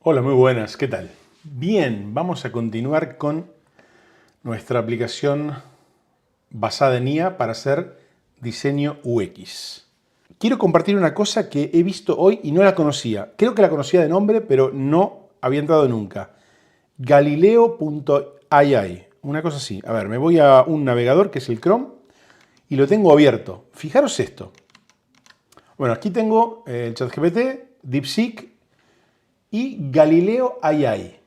Hola, muy buenas, ¿qué tal? Bien, vamos a continuar con nuestra aplicación basada en IA para hacer diseño UX. Quiero compartir una cosa que he visto hoy y no la conocía. Creo que la conocía de nombre, pero no había entrado nunca. Galileo.ai, una cosa así. A ver, me voy a un navegador que es el Chrome y lo tengo abierto. Fijaros esto. Bueno, aquí tengo el ChatGPT, DeepSeek y Galileo AI.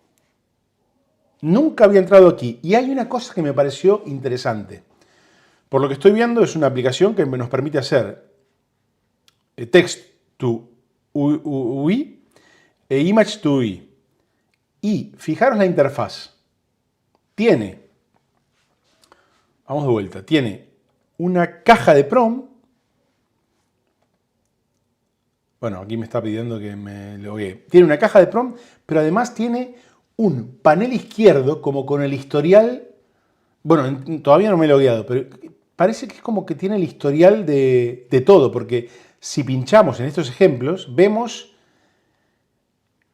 Nunca había entrado aquí y hay una cosa que me pareció interesante. Por lo que estoy viendo es una aplicación que nos permite hacer text to UI e image to UI. Y fijaros la interfaz. Vamos de vuelta, tiene una caja de prompt. Bueno, aquí me está pidiendo que me loguee. Tiene una caja de prompt, pero además tiene un panel izquierdo como con el historial. Bueno, todavía no me he logueado, pero parece que es como que tiene el historial de todo, porque si pinchamos en estos ejemplos, vemos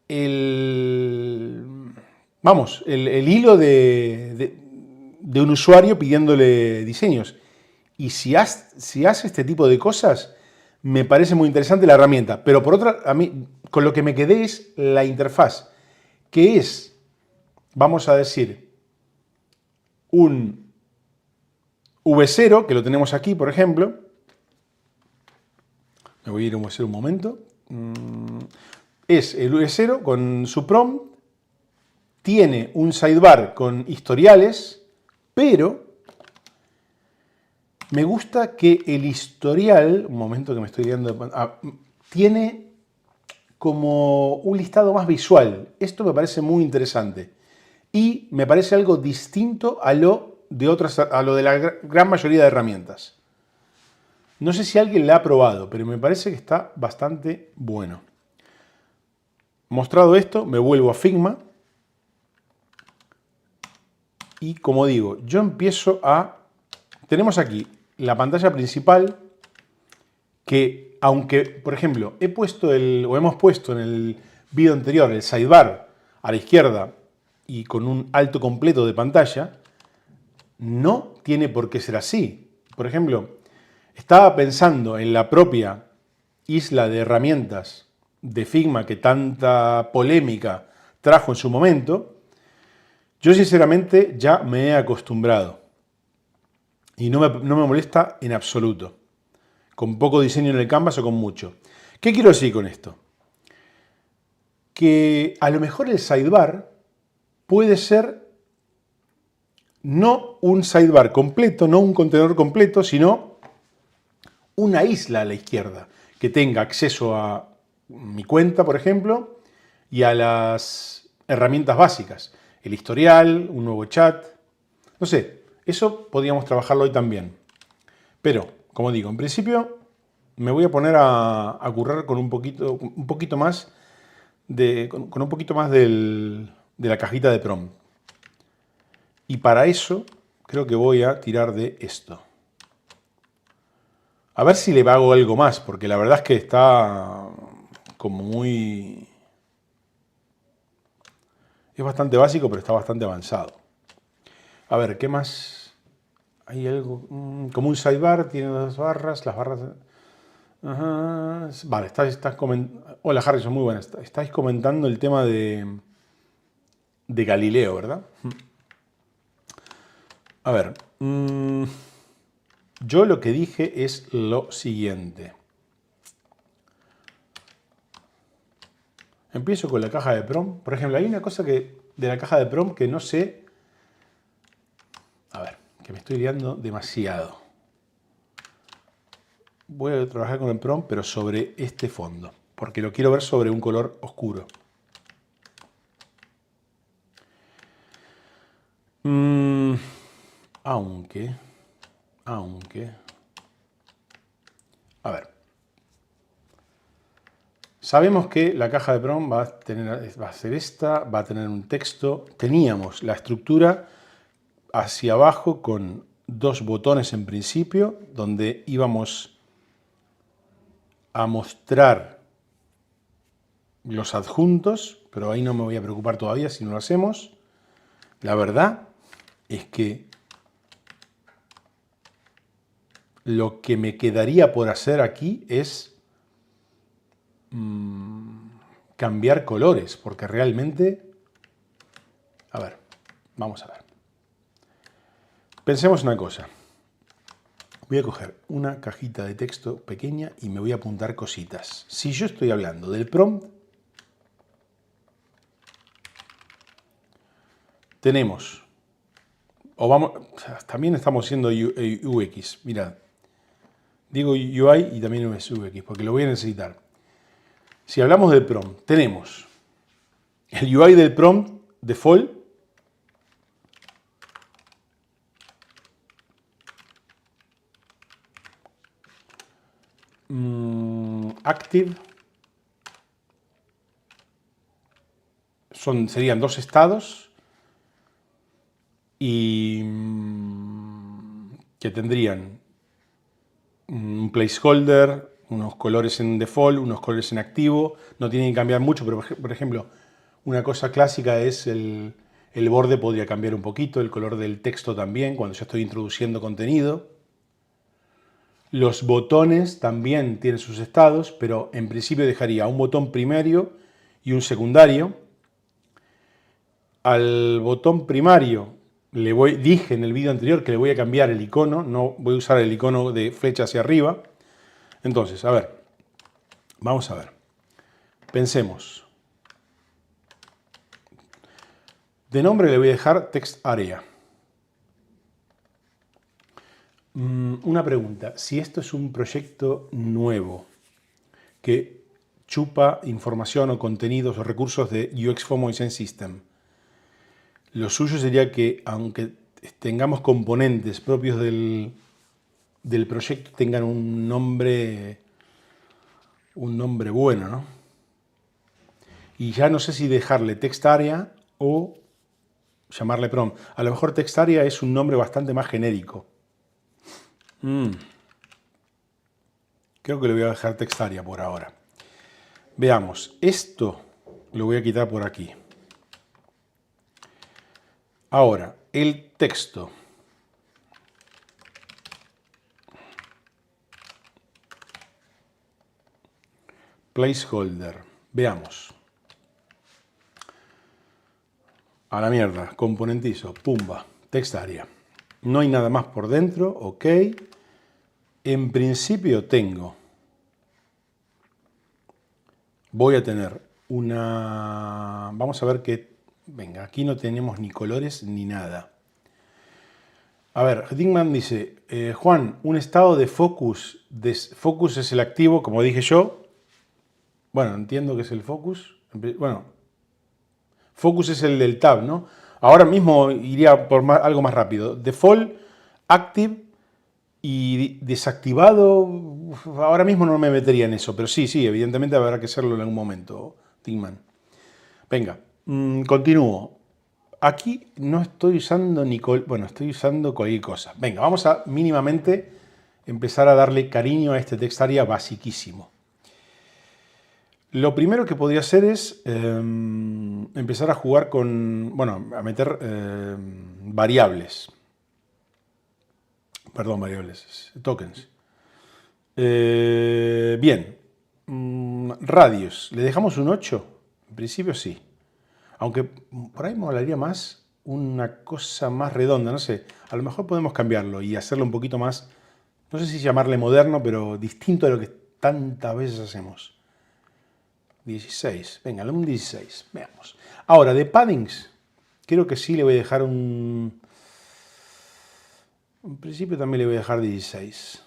el hilo de un usuario pidiéndole diseños. Y si hace este tipo de cosas, me parece muy interesante la herramienta. Pero por otra, a mí, con lo que me quedé es la interfaz, que es, vamos a decir, un V0, que lo tenemos aquí, por ejemplo. Me voy a ir a un V0 un momento. Es el V0 con su prompt. Tiene un sidebar con historiales, pero me gusta que el historial, un momento que me estoy viendo, tiene como un listado más visual. Esto me parece muy interesante. Y me parece algo distinto a lo de la gran mayoría de herramientas. No sé si alguien la ha probado, pero me parece que está bastante bueno. Mostrado esto, me vuelvo a Figma. Y como digo, yo empiezo a... Tenemos aquí la pantalla principal que, aunque, por ejemplo, hemos puesto en el vídeo anterior el sidebar a la izquierda y con un alto completo de pantalla, no tiene por qué ser así. Por ejemplo, estaba pensando en la propia isla de herramientas de Figma que tanta polémica trajo en su momento. Yo sinceramente ya me he acostumbrado y no me molesta en absoluto, con poco diseño en el canvas o con mucho. ¿Qué quiero decir con esto? Que a lo mejor el sidebar puede ser no un sidebar completo, no un contenedor completo, sino una isla a la izquierda, que tenga acceso a mi cuenta, por ejemplo, y a las herramientas básicas. El historial, un nuevo chat. No sé, eso podríamos trabajarlo hoy también. Pero, como digo, en principio me voy a poner a currar con un poquito más con un poquito más de la cajita de prompt. Y para eso creo que voy a tirar de esto. A ver si le hago algo más, porque la verdad es que está como muy... Es bastante básico, pero está bastante avanzado. A ver, ¿qué más? Hay algo... como un sidebar, tiene dos barras, las barras... Ajá. Vale, estás comentando... Hola Harrison, muy buenas. Estáis comentando el tema de Galileo, ¿verdad? A ver, yo lo que dije es lo siguiente. Empiezo con la caja de prompt. Por ejemplo, hay una cosa de la caja de prompt que no sé... A ver, que me estoy liando demasiado. Voy a trabajar con el prompt, pero sobre este fondo, porque lo quiero ver sobre un color oscuro. Aunque... A ver. Sabemos que la caja de prompt va a ser esta, va a tener un texto. Teníamos la estructura hacia abajo con dos botones en principio, donde íbamos a mostrar los adjuntos, pero ahí no me voy a preocupar todavía si no lo hacemos. La verdad es que lo que me quedaría por hacer aquí es cambiar colores, porque realmente... A ver, vamos a ver. Pensemos una cosa. Voy a coger una cajita de texto pequeña y me voy a apuntar cositas. Si yo estoy hablando del prompt, tenemos, o vamos, también estamos haciendo UX, mirad. Digo UI y también es UX, porque lo voy a necesitar. Si hablamos del prompt, tenemos el UI del prompt default, active, serían dos estados y que tendrían un placeholder, unos colores en default, unos colores en activo, no tienen que cambiar mucho, pero por ejemplo, una cosa clásica es el borde podría cambiar un poquito, el color del texto también, cuando yo estoy introduciendo contenido. Los botones también tienen sus estados, pero en principio dejaría un botón primario y un secundario. Al botón primario dije en el vídeo anterior que le voy a cambiar el icono, no voy a usar el icono de flecha hacia arriba. Entonces, a ver, vamos a ver. Pensemos. De nombre le voy a dejar text area. Una pregunta, si esto es un proyecto nuevo que chupa información o contenidos o recursos de UX FOMO Design System, lo suyo sería que, aunque tengamos componentes propios del proyecto, tengan un nombre bueno, ¿no? Y ya no sé si dejarle text area o llamarle prompt. A lo mejor text area es un nombre bastante más genérico. Creo que le voy a dejar text area por ahora. Veamos, esto lo voy a quitar por aquí. Ahora, el texto. Placeholder. Veamos. A la mierda, componentizo, pumba, text area. No hay nada más por dentro, ok. En principio voy a tener una... Vamos a ver qué... Venga, aquí no tenemos ni colores ni nada. A ver, Dingman dice, Juan, un estado de focus. Focus es el activo, como dije yo. Bueno, entiendo que es el focus. Bueno, focus es el del tab, ¿no? Ahora mismo iría por algo más rápido. Default, active y desactivado. Ahora mismo no me metería en eso, pero sí, evidentemente habrá que hacerlo en algún momento, Dingman. Venga, continúo. Aquí no estoy usando bueno, estoy usando cualquier cosa. Venga, vamos a mínimamente empezar a darle cariño a este text area basiquísimo. Lo primero que podría hacer es empezar a jugar con, bueno, a meter variables. Perdón, variables, tokens. Bien, radios, ¿le dejamos un 8? En principio sí. Aunque por ahí me molaría más una cosa más redonda, no sé. A lo mejor podemos cambiarlo y hacerlo un poquito más, no sé si llamarle moderno, pero distinto a lo que tantas veces hacemos. 16, venga, un 16, veamos. Ahora, de paddings, creo que sí le voy a dejar un... En principio también le voy a dejar 16.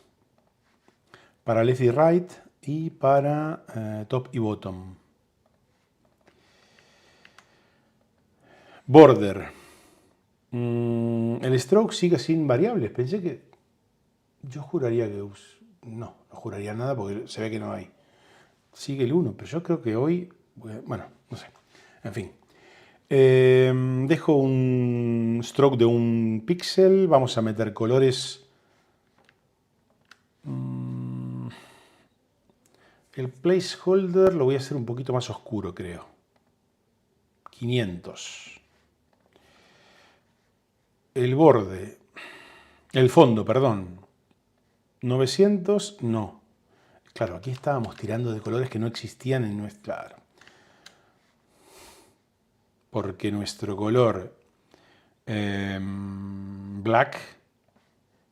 Para left y right y para top y bottom. Border. El stroke sigue sin variables. Pensé que... Yo juraría que... No juraría nada porque se ve que no hay. Sigue el 1, pero yo creo que hoy... Bueno, no sé. En fin. Dejo un stroke de un píxel. Vamos a meter colores. El placeholder lo voy a hacer un poquito más oscuro, creo. 500. El borde, el fondo, perdón, 900, no. Claro, aquí estábamos tirando de colores que no existían en nuestro... Claro. Porque nuestro color black,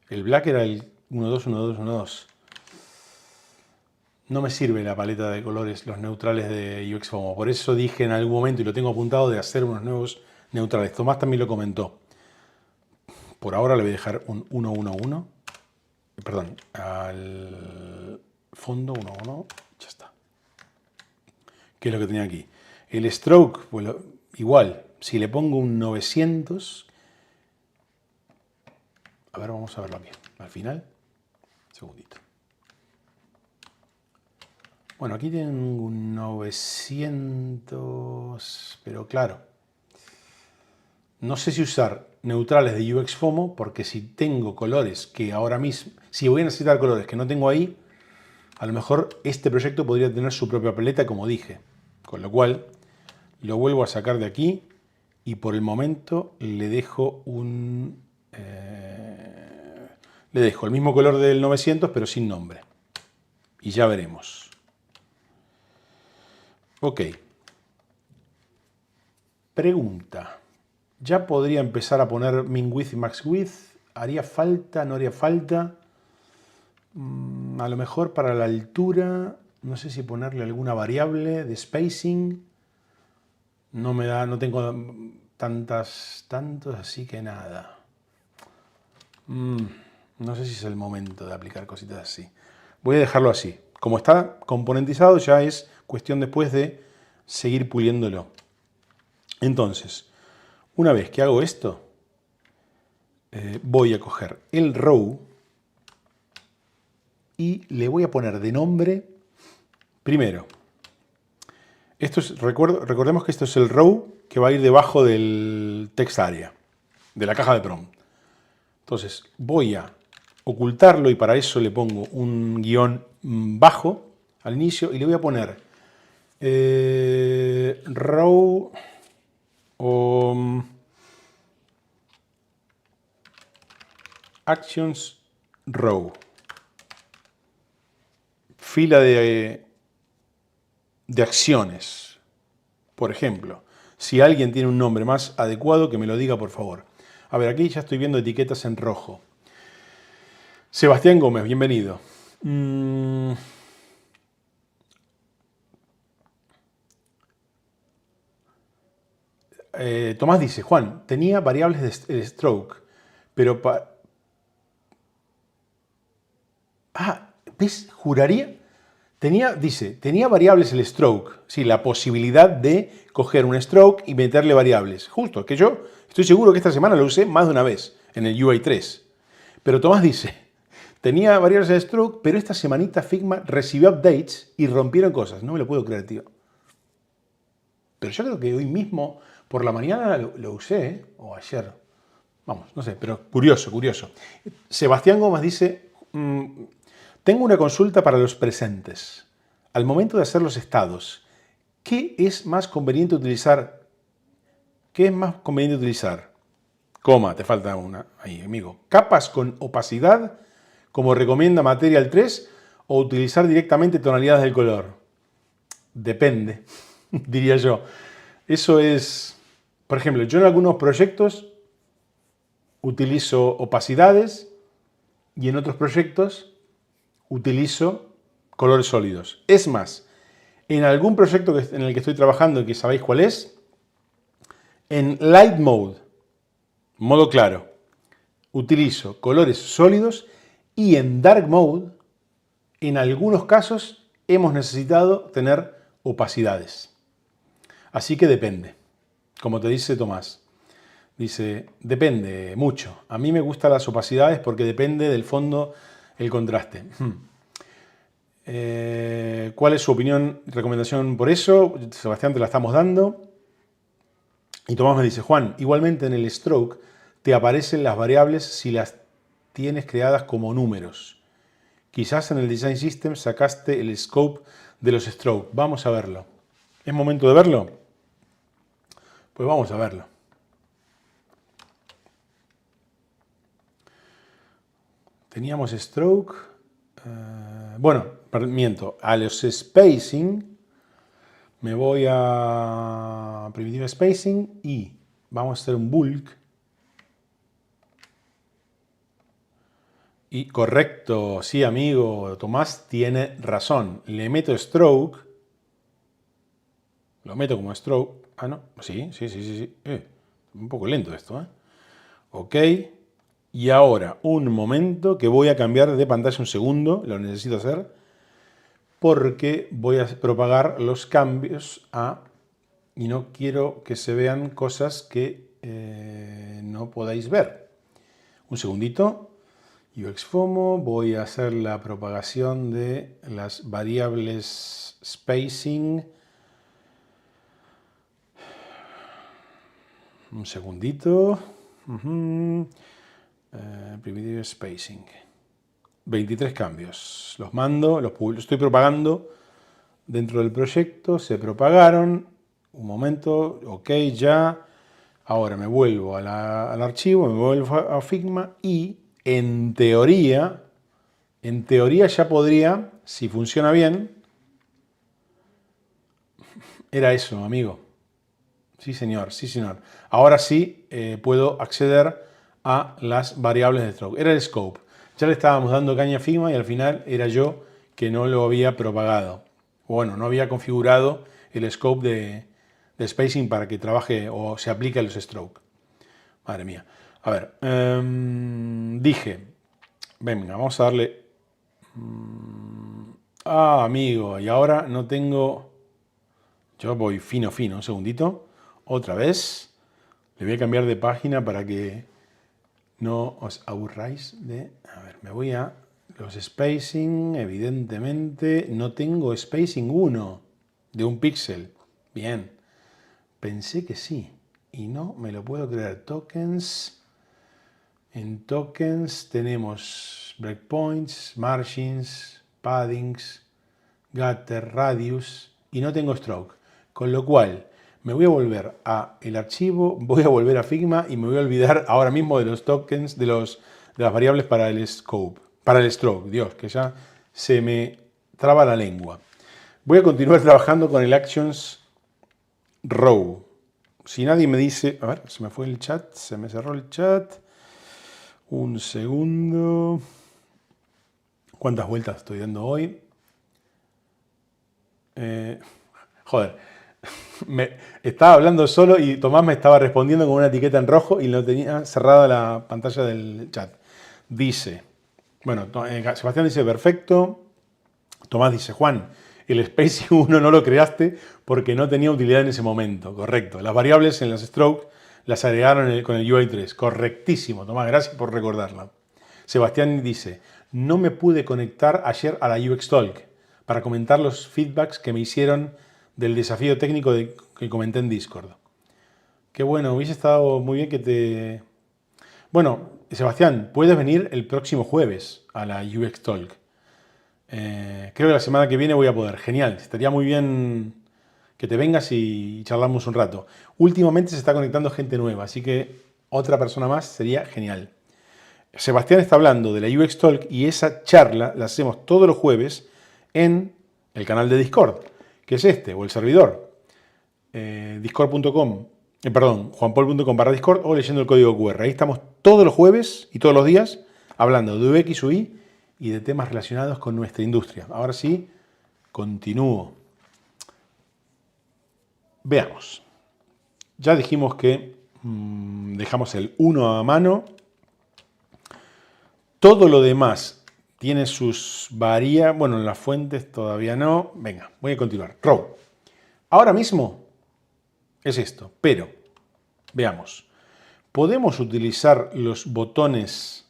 el black era el 121212. No me sirve la paleta de colores, los neutrales de UXFOMO. Por eso dije en algún momento, y lo tengo apuntado, de hacer unos nuevos neutrales. Tomás también lo comentó. Por ahora le voy a dejar un 111. Perdón, al fondo 11. Ya está. ¿Qué es lo que tenía aquí? El stroke, pues igual. Si le pongo un 900... A ver, vamos a verlo aquí. Al final. Un segundito. Bueno, aquí tengo un 900, pero claro, no sé si usar neutrales de UXFOMO, porque si tengo colores que ahora mismo, si voy a necesitar colores que no tengo ahí, a lo mejor este proyecto podría tener su propia paleta, como dije. Con lo cual, lo vuelvo a sacar de aquí y por el momento le dejo un... le dejo el mismo color del 900, pero sin nombre. Y ya veremos. Ok. Pregunta. ¿Ya podría empezar a poner min width y max width? ¿Haría falta? ¿No haría falta? A lo mejor para la altura, no sé si ponerle alguna variable de spacing. No me da, no tengo tantos, así que nada. No sé si es el momento de aplicar cositas así. Voy a dejarlo así. Como está componentizado, ya es cuestión después de seguir puliéndolo. Entonces, una vez que hago esto, voy a coger el row y le voy a poner de nombre, primero, recordemos que esto es el row que va a ir debajo del text area, de la caja de prompt. Entonces, voy a ocultarlo y para eso le pongo un guión bajo al inicio y le voy a poner row o actions row. Fila de acciones. Por ejemplo, si alguien tiene un nombre más adecuado, que me lo diga, por favor. A ver, aquí ya estoy viendo etiquetas en rojo. Sebastián Gómez, bienvenido. Tomás dice, Juan, tenía variables de stroke, pero ¿ves? Juraría. Tenía variables el stroke. Sí, la posibilidad de coger un stroke y meterle variables. Justo, que yo estoy seguro que esta semana lo usé más de una vez en el UI 3. Pero Tomás dice, tenía variables el stroke, pero esta semanita Figma recibió updates y rompieron cosas. No me lo puedo creer, tío. Pero yo creo que hoy mismo, por la mañana, lo usé, ¿eh? O ayer. Vamos, no sé, pero curioso, curioso. Sebastián Gómez dice... tengo una consulta para los presentes. Al momento de hacer los estados, ¿qué es más conveniente utilizar? ¿Qué es más conveniente utilizar? Coma, te falta una ahí, amigo. ¿Capas con opacidad, como recomienda Material 3, o utilizar directamente tonalidades del color? Depende, diría yo. Eso es, por ejemplo, yo en algunos proyectos utilizo opacidades y en otros proyectos utilizo colores sólidos. Es más, en algún proyecto en el que estoy trabajando y que sabéis cuál es, en Light Mode, modo claro, utilizo colores sólidos y en Dark Mode, en algunos casos, hemos necesitado tener opacidades. Así que depende, como te dice Tomás. Dice, depende mucho. A mí me gustan las opacidades porque depende del fondo el contraste. ¿Cuál es su opinión y recomendación por eso? Sebastián, te la estamos dando. Y Tomás me dice, Juan, igualmente en el stroke te aparecen las variables si las tienes creadas como números. Quizás en el Design System sacaste el scope de los strokes. Vamos a verlo. ¿Es momento de verlo? Pues vamos a verlo. Teníamos stroke. Bueno, miento. A los spacing me voy a primitive spacing y vamos a hacer un bulk. Y correcto, sí amigo, Tomás tiene razón. Le meto stroke. Lo meto como stroke. Ah, no, sí. Un poco lento esto, ¿eh? Ok. Y ahora, un momento que voy a cambiar de pantalla un segundo. Lo necesito hacer. Porque voy a propagar los cambios y no quiero que se vean cosas que no podáis ver. Un segundito. UXFOMO, voy a hacer la propagación de las variables spacing. Un segundito. Primitive spacing. 23 cambios. Los mando, los estoy propagando dentro del proyecto. Se propagaron. Un momento. Ok, ya. Ahora me vuelvo al archivo, me vuelvo a Figma y en teoría ya podría, si funciona bien, era eso, amigo. Sí, señor. Ahora sí puedo acceder a las variables de stroke. Era el scope. Ya le estábamos dando caña a Figma y al final era yo que no lo había propagado. Bueno, no había configurado el scope de spacing para que trabaje o se aplique a los stroke. Madre mía. A ver, dije, venga, vamos a darle... amigo, y ahora no tengo... Yo voy fino, un segundito. Otra vez. Le voy a cambiar de página para que no os aburráis de... A ver, me voy a los spacing, evidentemente. No tengo spacing 1 de un píxel. Bien. Pensé que sí. Y no me lo puedo creer. Tokens... En tokens tenemos breakpoints, margins, paddings, gutter, radius y no tengo stroke. Con lo cual me voy a volver a el archivo, voy a volver a Figma y me voy a olvidar ahora mismo de los tokens, de las variables para el scope, para el stroke. Dios, que ya se me traba la lengua. Voy a continuar trabajando con el actions row. Si nadie me dice, a ver, se me fue el chat, se me cerró el chat. Un segundo. ¿Cuántas vueltas estoy dando hoy? Joder. Estaba hablando solo y Tomás me estaba respondiendo con una etiqueta en rojo y no tenía cerrada la pantalla del chat. Dice, bueno, Sebastián dice, perfecto. Tomás dice, Juan, el spacing 1 no lo creaste porque no tenía utilidad en ese momento. Correcto. Las variables en las strokes las agregaron con el UI 3. Correctísimo, Tomás, gracias por recordarla. Sebastián dice, no me pude conectar ayer a la UX Talk para comentar los feedbacks que me hicieron del desafío técnico que comenté en Discord. Qué bueno, hubiese estado muy bien que te... Bueno, Sebastián, puedes venir el próximo jueves a la UX Talk. Creo que la semana que viene voy a poder. Genial, estaría muy bien que te vengas y charlamos un rato. Últimamente se está conectando gente nueva, así que otra persona más sería genial. Sebastián está hablando de la UX Talk y esa charla la hacemos todos los jueves en el canal de Discord, que es este, o el servidor, discord.com, juanpol.com/Discord o leyendo el código QR. Ahí estamos todos los jueves y todos los días hablando de UX, UI y de temas relacionados con nuestra industria. Ahora sí, continúo. Veamos. Ya dijimos que dejamos el 1 a mano. Todo lo demás tiene sus variables. Bueno, en las fuentes todavía no. Venga, voy a continuar. Row. Ahora mismo es esto, pero veamos. Podemos utilizar los botones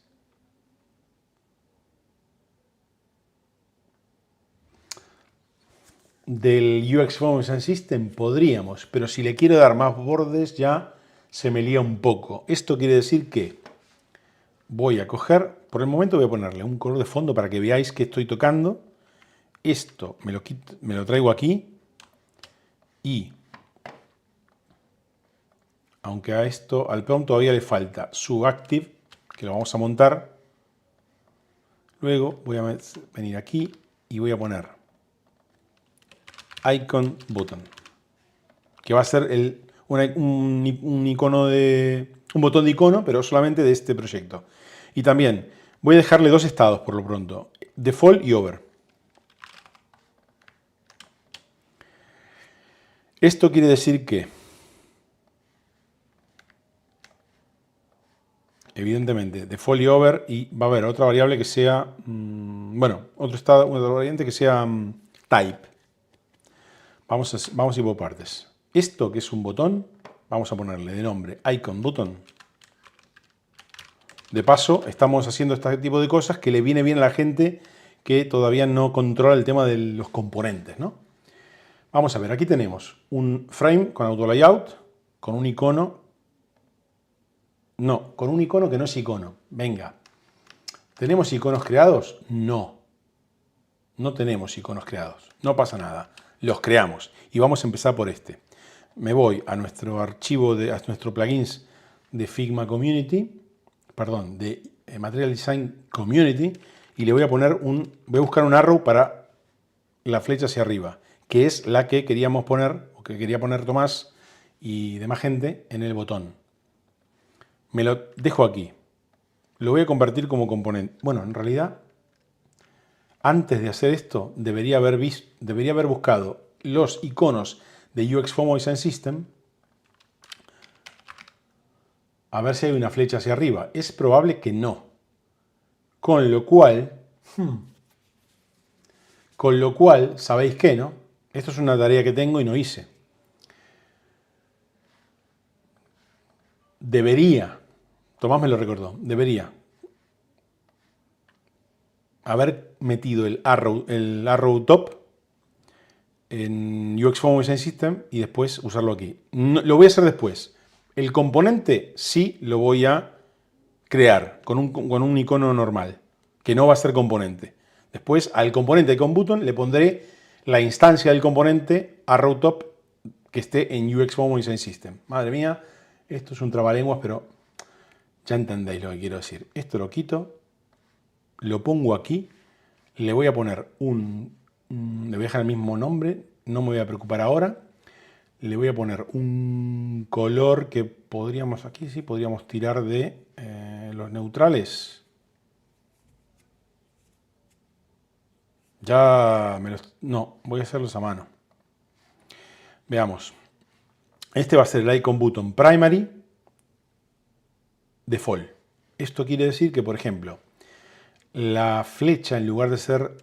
del UXFOMO Design System, podríamos, pero si le quiero dar más bordes ya se me lía un poco. Esto quiere decir que voy a coger, por el momento voy a ponerle un color de fondo para que veáis que estoy tocando. Esto me lo traigo aquí y Aunque a esto, al prompt todavía le falta su active, que lo vamos a montar. Luego voy a venir aquí y voy a poner icon button, que va a ser un icono un botón de icono, pero solamente de este proyecto. Y también voy a dejarle dos estados por lo pronto, default y over. Esto quiere decir que, evidentemente, default y over, y va a haber otra variable que sea, bueno, otro estado, otra variante que sea type. Vamos a ir por partes. Esto que es un botón, vamos a ponerle de nombre icon button. De paso, estamos haciendo este tipo de cosas que le viene bien a la gente que todavía no controla el tema de los componentes, ¿no? Vamos a ver, aquí tenemos un frame con auto layout, con un icono. No, con un icono que no es icono. Venga. ¿Tenemos iconos creados? No. No tenemos iconos creados. No pasa nada. Los creamos. Y vamos a empezar por este. Me voy a nuestro archivo, a nuestro plugins de Figma Community, perdón, de Material Design Community, y le voy a poner voy a buscar un arrow para la flecha hacia arriba, que es la que queríamos poner, o que quería poner Tomás y demás gente en el botón. Me lo dejo aquí. Lo voy a convertir como componente. Bueno, en realidad, antes de hacer esto, debería haber buscado los iconos de UX4Mo Design System, a ver si hay una flecha hacia arriba. Es probable que no. Con lo cual, ¿sabéis qué, no? Esto es una tarea que tengo y no hice. Debería, Tomás me lo recordó, debería haber metido el arrow top en UX4Mo Design System y después usarlo aquí. No, lo voy a hacer después. El componente sí lo voy a crear con un icono normal, que no va a ser componente. Después al componente icon button le pondré la instancia del componente arrow top que esté en UX4Mo Design System. Madre mía, esto es un trabalenguas, pero ya entendéis lo que quiero decir. Esto lo quito, lo pongo aquí, le voy a poner le voy a dejar el mismo nombre, no me voy a preocupar ahora. Le voy a poner un color que podríamos, aquí sí, podríamos tirar de los neutrales. No, voy a hacerlos a mano. Veamos. Este va a ser el icon button primary default. Esto quiere decir que, por ejemplo, la flecha, en lugar de ser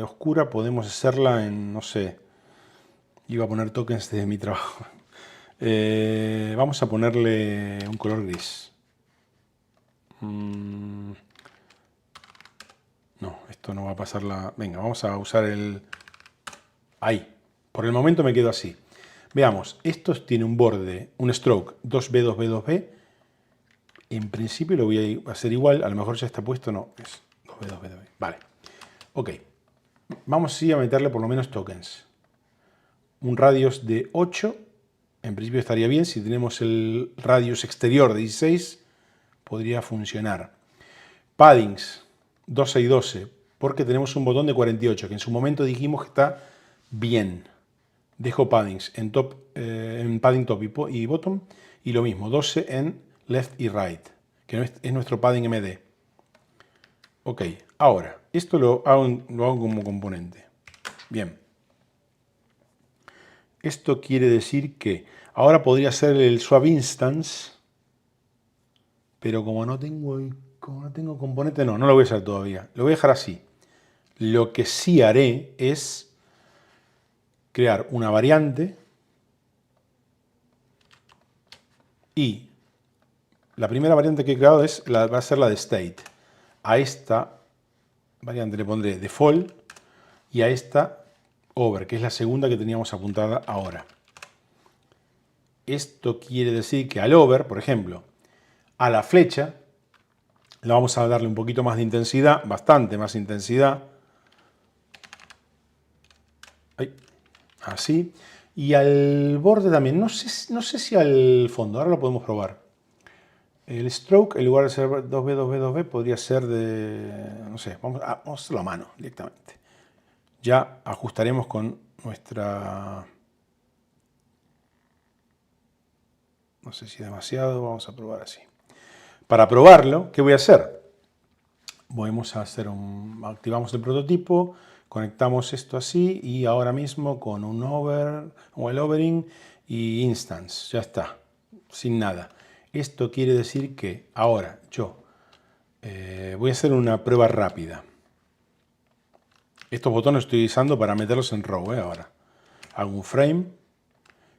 oscura, podemos hacerla en, no sé, iba a poner tokens desde mi trabajo. Vamos a ponerle un color gris. No, esto no va a pasar la... Venga, vamos a usar ahí. Por el momento me quedo así. Veamos, esto tiene un borde, un stroke 2B, 2B, 2B. En principio lo voy a hacer igual. A lo mejor ya está puesto, no. Es 2B, 2B, 2B. Vale. Ok. Vamos sí a meterle por lo menos tokens. Un radius de 8. En principio estaría bien. Si tenemos el radius exterior de 16, podría funcionar. Paddings 12 y 12, porque tenemos un botón de 48, que en su momento dijimos que está bien. Dejo paddings en padding top y bottom, y lo mismo, 12 en left y right, que es nuestro padding MD. Ok, ahora, esto lo hago como componente. Bien. Esto quiere decir que ahora podría ser el swap instance, pero como no tengo componente, no lo voy a hacer todavía. Lo voy a dejar así. Lo que sí haré es crear una variante y la primera variante que he creado va a ser la de state. A esta variante le pondré default y a esta over, que es la segunda que teníamos apuntada ahora. Esto quiere decir que al over, por ejemplo, a la flecha, le vamos a darle un poquito más de intensidad, bastante más intensidad. Así. Y al borde también. No sé si al fondo. Ahora lo podemos probar. El stroke, en lugar de ser 2B, 2B, 2B, podría ser de... No sé, vamos a hacerlo a mano directamente. Ya ajustaremos con nuestra... No sé si demasiado, vamos a probar así. Para probarlo, ¿qué voy a hacer? Vamos a hacer activamos el prototipo, conectamos esto así y ahora mismo con un el overing y instance, ya está, sin nada. Esto quiere decir que ahora yo voy a hacer una prueba rápida. Estos botones estoy usando para meterlos en row, ahora. Hago un frame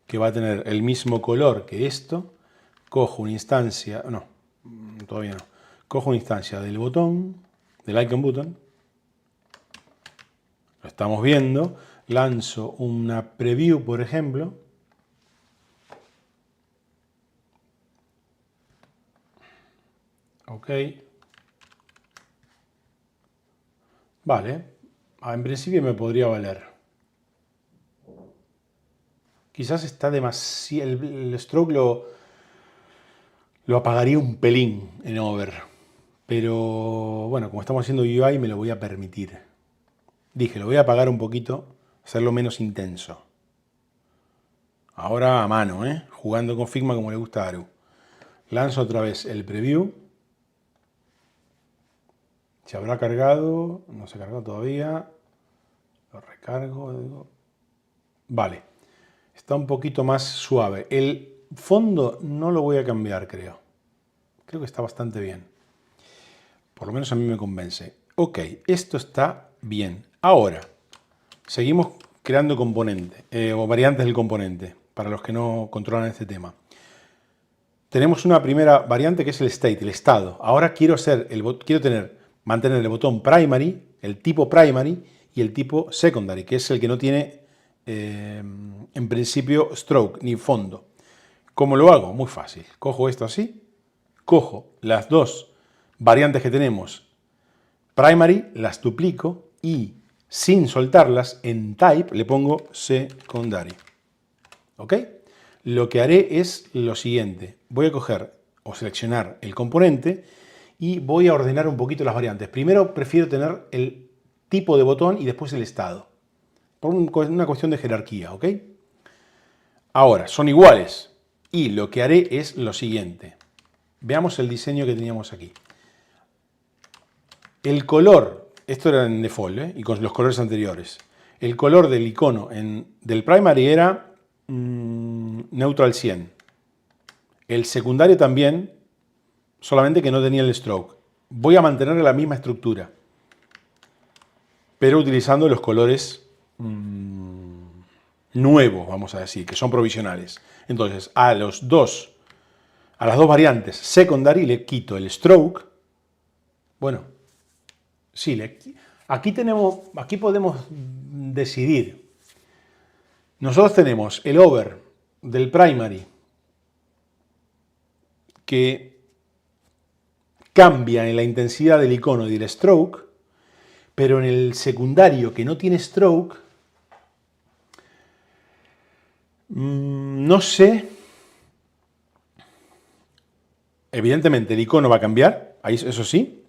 que va a tener el mismo color que esto. Cojo una instancia, no, todavía no. Cojo una instancia del botón, del icon button. Lo estamos viendo. Lanzo una preview, por ejemplo. Ok. Vale. En principio me podría valer. Quizás está demasiado... El stroke lo apagaría un pelín en over. Pero bueno, como estamos haciendo UI me lo voy a permitir. Dije, lo voy a apagar un poquito, hacerlo menos intenso. Ahora a mano, jugando con Figma como le gusta a Aru. Lanzo otra vez el preview. Se habrá cargado, no se ha cargado todavía. Lo recargo. Vale, está un poquito más suave. El fondo no lo voy a cambiar, creo. Creo que está bastante bien. Por lo menos a mí me convence. Ok, esto está bien. Ahora, seguimos creando componentes o variantes del componente, para los que no controlan este tema. Tenemos una primera variante que es el state, el estado. Ahora quiero mantener el botón primary, el tipo primary y el tipo secondary, que es el que no tiene en principio stroke ni fondo. ¿Cómo lo hago? Muy fácil. Cojo esto así, cojo las dos variantes que tenemos primary, las duplico y sin soltarlas en type le pongo secondary. ¿Ok? Lo que haré es lo siguiente. Voy a coger o seleccionar el componente y voy a ordenar un poquito las variantes. Primero prefiero tener el tipo de botón y después el estado. Por una cuestión de jerarquía, ¿ok? Ahora, son iguales. Y lo que haré es lo siguiente. Veamos el diseño que teníamos aquí. El color, esto era en default, y con los colores anteriores. El color del icono del primary era neutral 100. El secundario también, solamente que no tenía el stroke. Voy a mantener la misma estructura, pero utilizando los colores nuevos, vamos a decir, que son provisionales. Entonces, a las dos variantes secondary le quito el stroke. Bueno, sí, aquí podemos decidir. Nosotros tenemos el over del primary que cambia en la intensidad del icono y del stroke, pero en el secundario que no tiene stroke, no sé. Evidentemente el icono va a cambiar, eso sí,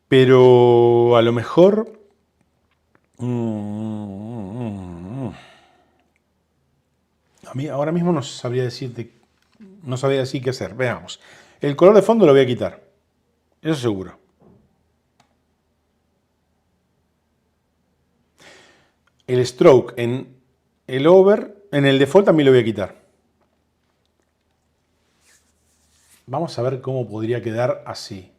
pero a lo mejor a mí ahora mismo no sabría decir qué hacer. Veamos. El color de fondo lo voy a quitar, eso seguro. El stroke en el over, en el default también lo voy a quitar. Vamos a ver cómo podría quedar así.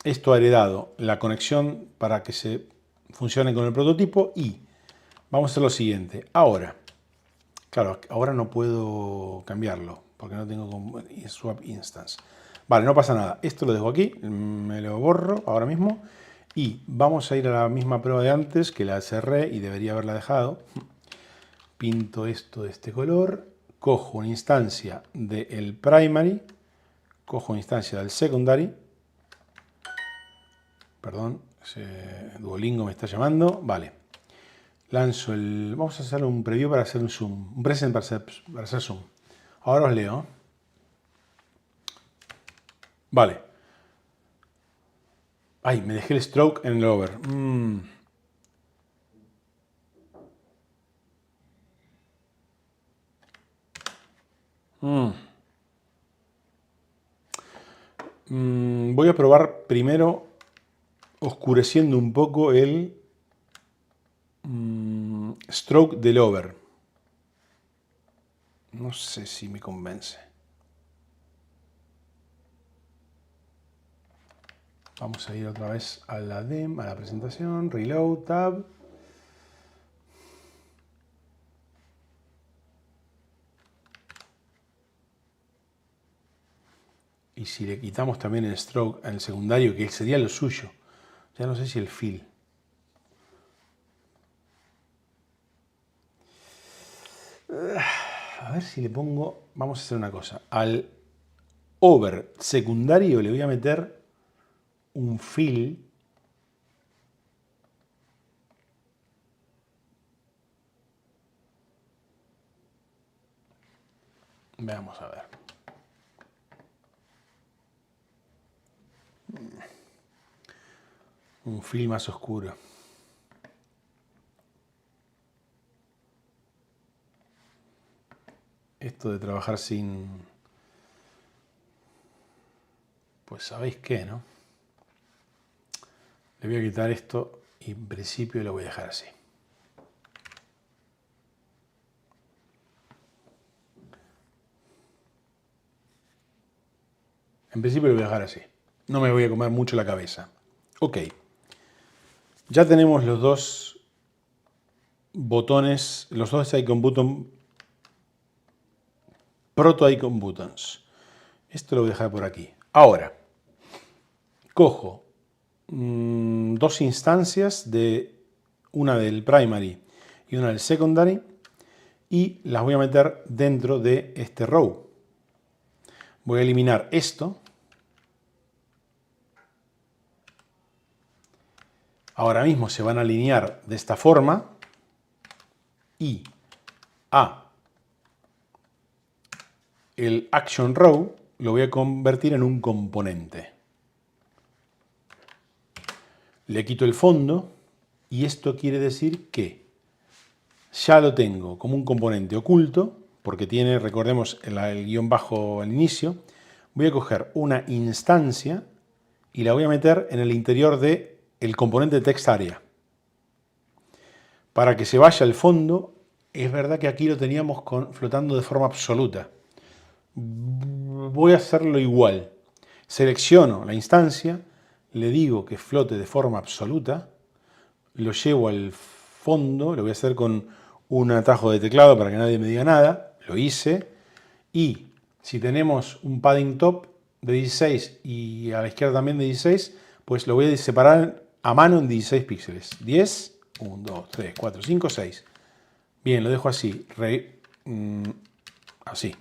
Esto ha heredado la conexión para que se funcione con el prototipo y vamos a hacer lo siguiente. Ahora, claro, ahora no puedo cambiarlo porque no tengo swap instance. Vale, no pasa nada. Esto lo dejo aquí, me lo borro ahora mismo y vamos a ir a la misma prueba de antes que la cerré y debería haberla dejado. Pinto esto de este color, cojo una instancia del primary, cojo una instancia del secondary. Perdón, Duolingo me está llamando. Vale. Lanzo el... Vamos a hacer un preview para hacer un zoom. Un present para hacer zoom. Ahora os leo. Vale. Ay, me dejé el stroke en el over. Voy a probar primero oscureciendo un poco el stroke del over. No sé si me convence. Vamos a ir otra vez a la demo, a la presentación, reload, tab. Y si le quitamos también el stroke al secundario, que sería lo suyo, ya no sé si el fill. A ver si le pongo, vamos a hacer una cosa. Al over secundario le voy a meter un fill. Veamos a ver. Un fill más oscuro. Esto de trabajar sin... Pues sabéis qué, ¿no? Le voy a quitar esto y en principio lo voy a dejar así. En principio lo voy a dejar así. No me voy a comer mucho la cabeza. Ok. Ya tenemos los dos botones, los dos icon button, proto icon buttons. Esto lo voy a dejar por aquí. Ahora, cojo dos instancias, una del primary y una del secondary, y las voy a meter dentro de este row. Voy a eliminar esto. Ahora mismo se van a alinear de esta forma y el action row lo voy a convertir en un componente. Le quito el fondo y esto quiere decir que ya lo tengo como un componente oculto porque tiene, recordemos, el guión bajo al inicio. Voy a coger una instancia y la voy a meter en el interior del componente text area. Para que se vaya al fondo, es verdad que aquí lo teníamos flotando de forma absoluta. Voy a hacerlo igual. Selecciono la instancia, le digo que flote de forma absoluta, lo llevo al fondo, lo voy a hacer con un atajo de teclado para que nadie me diga nada, lo hice, y si tenemos un padding top de 16 y a la izquierda también de 16, pues lo voy a separar a mano en 16 píxeles. 10, 1, 2, 3, 4, 5, 6. Bien, lo dejo así, así.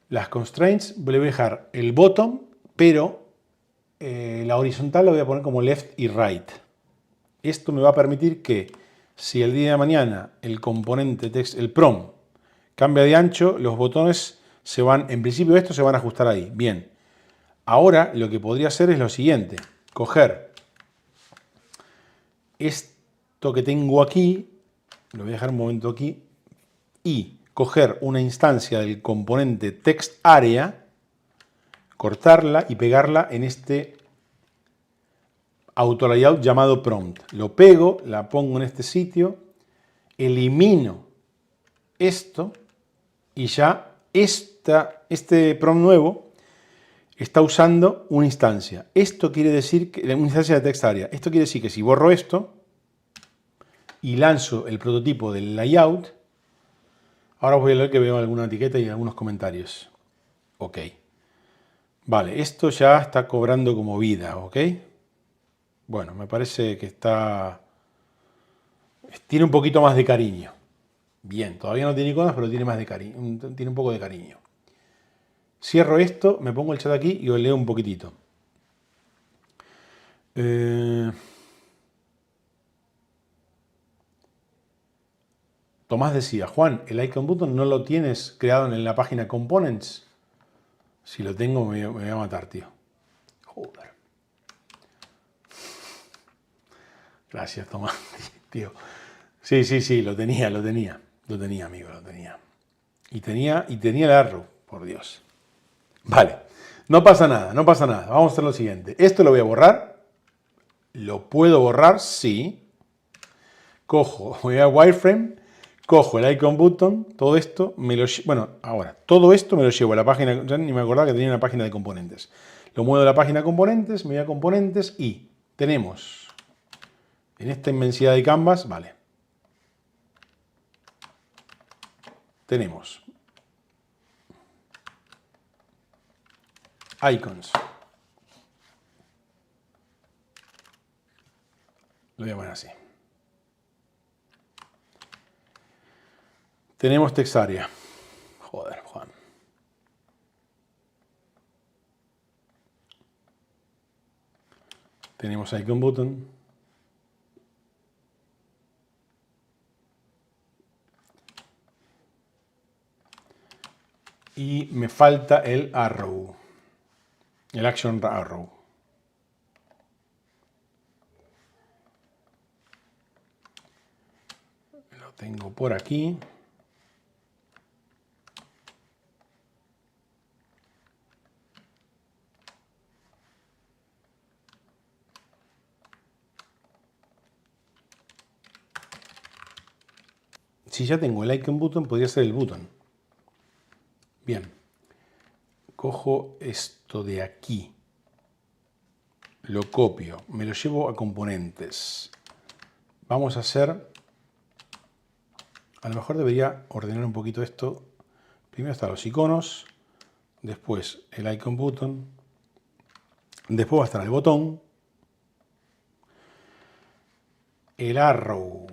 Las constraints le voy a dejar el bottom, pero la horizontal la voy a poner como left y right. Esto me va a permitir que si el día de mañana el componente text, el prom, cambia de ancho, los botones se van, en principio estos se van a ajustar ahí. Bien, ahora lo que podría hacer es lo siguiente, coger esto que tengo aquí, lo voy a dejar un momento aquí, y coger una instancia del componente text area, cortarla y pegarla en este auto layout llamado prompt. Lo pego, la pongo en este sitio, elimino esto y ya este prompt nuevo está usando una instancia. Esto quiere decir que una instancia de text area. Esto quiere decir que si borro esto y lanzo el prototipo del layout, ahora voy a leer que veo alguna etiqueta y algunos comentarios. Ok. Vale, esto ya está cobrando como vida, ¿ok? Bueno, me parece que tiene un poquito más de cariño. Bien, todavía no tiene iconos, pero tiene más de cariño, tiene un poco de cariño. Cierro esto, me pongo el chat aquí y os leo un poquitito. Tomás decía, Juan, el icon button no lo tienes creado en la página Components. Si lo tengo me voy a matar, tío. Joder. Gracias, Tomás, tío. Sí, lo tenía, amigo, lo tenía. Y tenía el arrow, por Dios. Vale, no pasa nada. Vamos a hacer lo siguiente. Esto lo voy a borrar. ¿Lo puedo borrar? Sí. Voy a wireframe, cojo el icon button, todo esto, todo esto me lo llevo a la página, ya ni me acordaba que tenía una página de componentes. Lo muevo a la página de componentes, me voy a componentes y tenemos en esta inmensidad de canvas, vale. Tenemos icons. Lo voy a poner así. Tenemos text area. Joder, Juan. Tenemos icon button. Y me falta el arrow. El action arrow. Lo tengo por aquí. Si ya tengo el icon button, podría ser el button. Bien. Cojo esto de aquí. Lo copio. Me lo llevo a componentes. Vamos a hacer... A lo mejor debería ordenar un poquito esto. Primero están los iconos. Después el icon button. Después va a estar el botón. El arrow.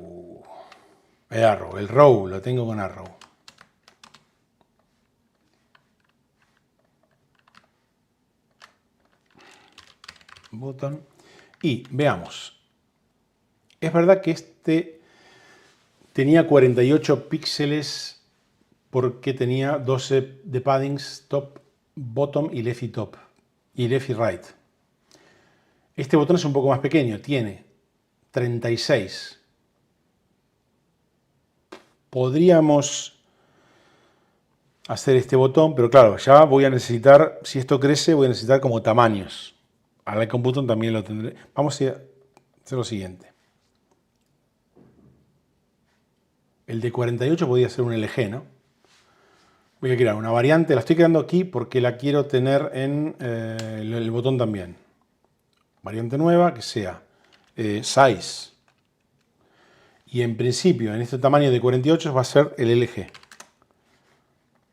El row, lo tengo con arrow. Button. Y veamos. Es verdad que este tenía 48 píxeles porque tenía 12 de paddings top, bottom y left y top. Y left y right. Este botón es un poco más pequeño, tiene 36. Podríamos hacer este botón, pero claro, ya voy a necesitar, si esto crece, voy a necesitar como tamaños. Al icon button también lo tendré. Vamos a hacer lo siguiente. El de 48 podría ser un LG, ¿no? Voy a crear una variante, la estoy creando aquí porque la quiero tener en el botón también. Variante nueva que sea size. Y en principio, en este tamaño de 48 va a ser el LG.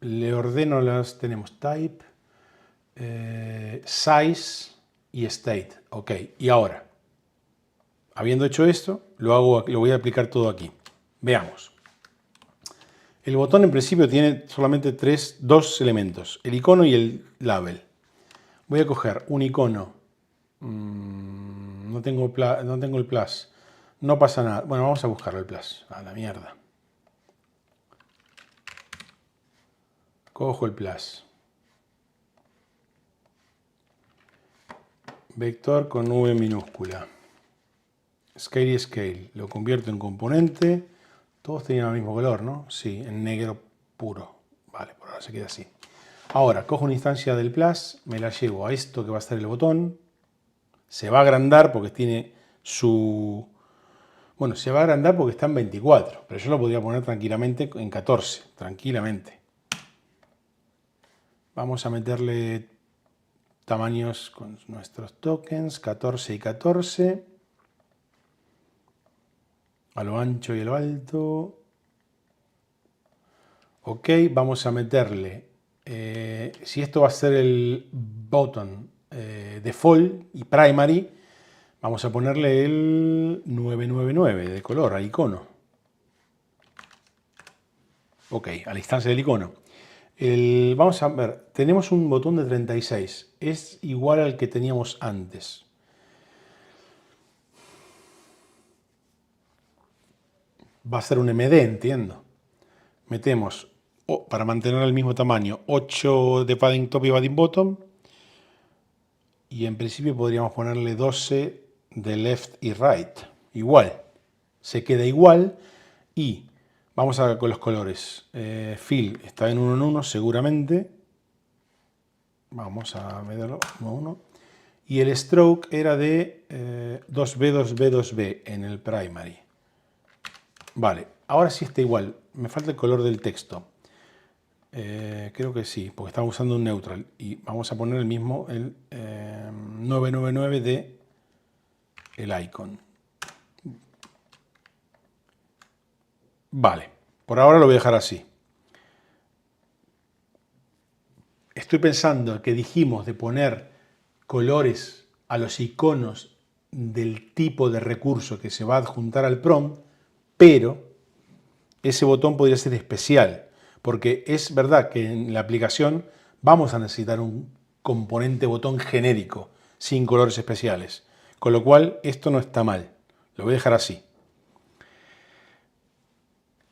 Le ordeno las, tenemos type, size y state. Ok, y ahora, habiendo hecho esto, lo voy a aplicar todo aquí. Veamos. El botón en principio tiene solamente dos elementos, el icono y el label. Voy a coger un icono. No tengo el plus. No pasa nada. Bueno, vamos a buscar el plus. A la mierda. Cojo el plus. Vector con V minúscula. Scale y scale. Lo convierto en componente. Todos tenían el mismo color, ¿no? Sí, en negro puro. Vale, por ahora se queda así. Ahora, cojo una instancia del plus, me la llevo a esto que va a ser el botón. Se va a agrandar porque tiene su... Bueno, se va a agrandar porque está en 24, pero yo lo podría poner tranquilamente en 14, tranquilamente. Vamos a meterle tamaños con nuestros tokens, 14 y 14. A lo ancho y a lo alto. Ok, vamos a meterle, si esto va a ser el button default y primary, vamos a ponerle el 999 de color al icono. Ok, a la instancia del icono. Vamos a ver, tenemos un botón de 36, es igual al que teníamos antes. Va a ser un MD, entiendo. metemos, para mantener el mismo tamaño, 8 de padding top y padding bottom. Y en principio podríamos ponerle 12 de left y right. Igual, se queda igual. Y vamos a ver con los colores. Fill está en 1 en 1 seguramente. Vamos a verlo 1 a 1. Y el stroke era de 2B, 2B, 2B en el primary. Vale, ahora sí está igual. Me falta el color del texto. Creo que sí, porque estamos usando un neutral. Y vamos a poner el mismo, el 999 de el icon. Vale, por ahora lo voy a dejar así. Estoy pensando que dijimos de poner colores a los iconos del tipo de recurso que se va a adjuntar al prompt, pero ese botón podría ser especial, porque es verdad que en la aplicación vamos a necesitar un componente botón genérico, sin colores especiales. Con lo cual, esto no está mal. Lo voy a dejar así.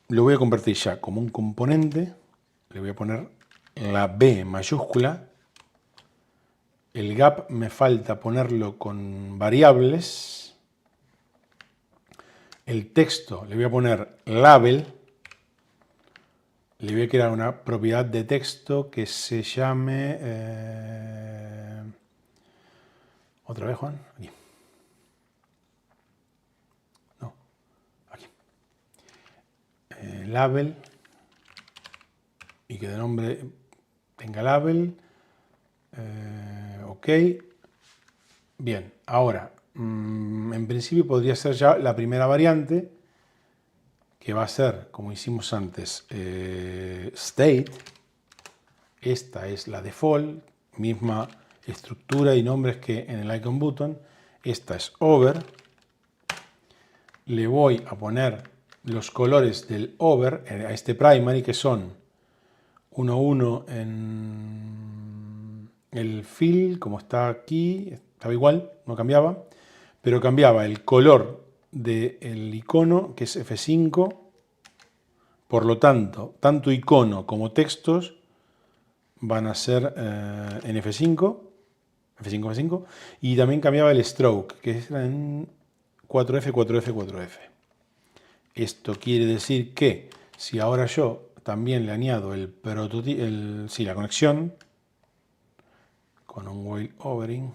Lo voy a convertir ya como un componente. Le voy a poner la B mayúscula. El gap me falta ponerlo con variables. El texto le voy a poner label. Le voy a crear una propiedad de texto que se llame... otra vez, Juan. Aquí. No, aquí. Label. Y que de nombre tenga label. Ok. Bien, ahora, en principio podría ser ya la primera variante, que va a ser, como hicimos antes, state. Esta es la default, misma estructura y nombres que en el icon button. Esta es over. Le voy a poner los colores del over a este primary, que son 1, en el fill, como está aquí, estaba igual, no cambiaba, pero cambiaba el color del icono, que es F5. Por lo tanto, tanto icono como textos van a ser en F5, F5, F5, y también cambiaba el stroke, que es en 4F, 4F, 4F. Esto quiere decir que si ahora yo también le añado la conexión con un while overing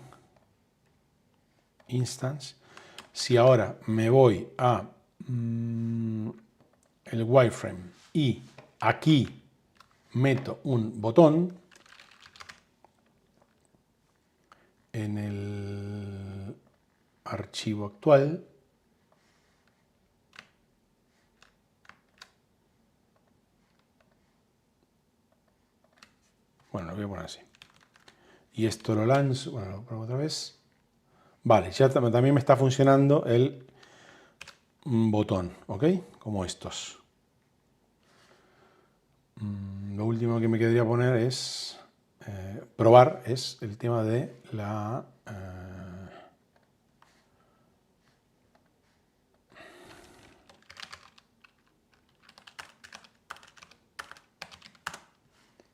instance, si ahora me voy a el wireframe y aquí meto un botón en el archivo actual, bueno, lo voy a poner así, y esto lo lanzo, bueno, lo pruebo otra vez. Vale, ya también me está funcionando el botón, ¿ok? Como estos. Lo último que me quedaría poner es probar, es el tema de la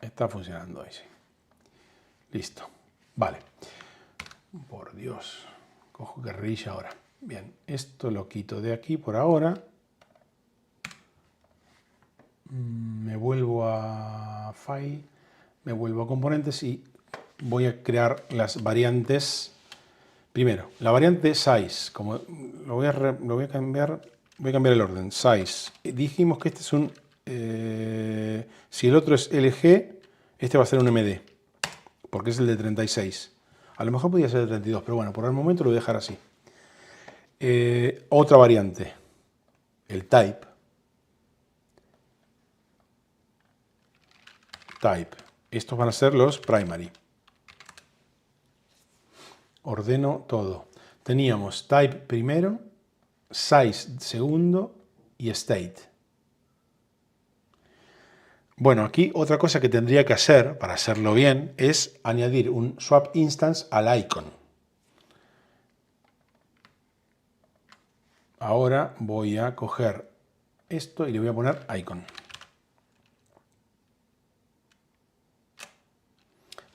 está funcionando ahí, sí. Listo. Vale. Por Dios. Cojo guerrilla ahora. Bien, esto lo quito de aquí por ahora. Me vuelvo a File, me vuelvo a Componentes y voy a crear las variantes. Primero, la variante Size, como lo voy a cambiar, voy a cambiar el orden. Size. Dijimos que este es un... si el otro es LG, este va a ser un MD, porque es el de 36. A lo mejor podría ser el 32, pero bueno, por el momento lo voy a dejar así. Otra variante, el type. Estos van a ser los primary. Ordeno todo. Teníamos type primero, size segundo y state. Bueno, aquí otra cosa que tendría que hacer para hacerlo bien es añadir un swap instance al icon. Ahora voy a coger esto y le voy a poner icon.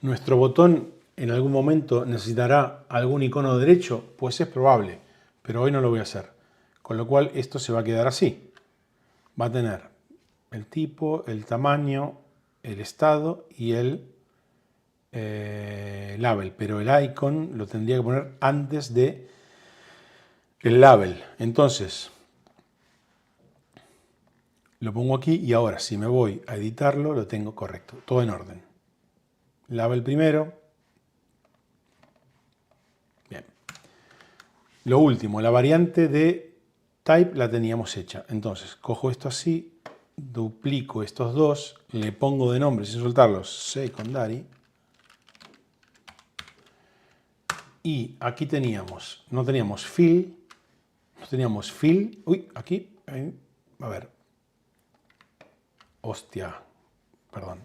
¿Nuestro botón en algún momento necesitará algún icono derecho? Pues es probable, pero hoy no lo voy a hacer. Con lo cual esto se va a quedar así. Va a tener el tipo, el tamaño, el estado y el label, pero el icon lo tendría que poner antes de el label. Entonces lo pongo aquí y ahora si me voy a editarlo lo tengo correcto, todo en orden. Label primero. Bien. Lo último, la variante de type la teníamos hecha. Entonces cojo esto así, duplico estos dos, le pongo de nombre sin soltarlos secondary. Y aquí teníamos, no teníamos fill, uy, aquí, a ver, hostia, perdón,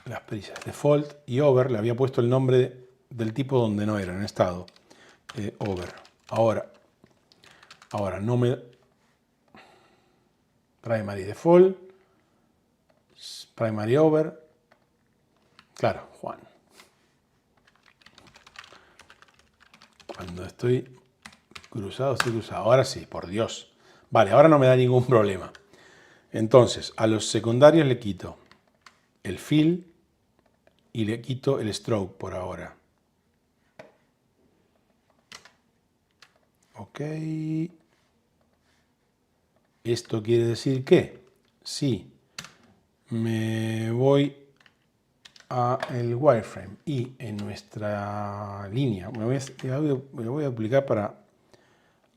las prisas, default y over, le había puesto el nombre del tipo donde no era, en estado, over, ahora no me, primary default, primary over, claro, Juan, cuando estoy cruzado, ahora sí, por Dios, vale, ahora no me da ningún problema. Entonces, a los secundarios le quito el fill y le quito el stroke por ahora. Ok. Esto quiere decir que si me voy a el wireframe y en nuestra línea, me voy a aplicar para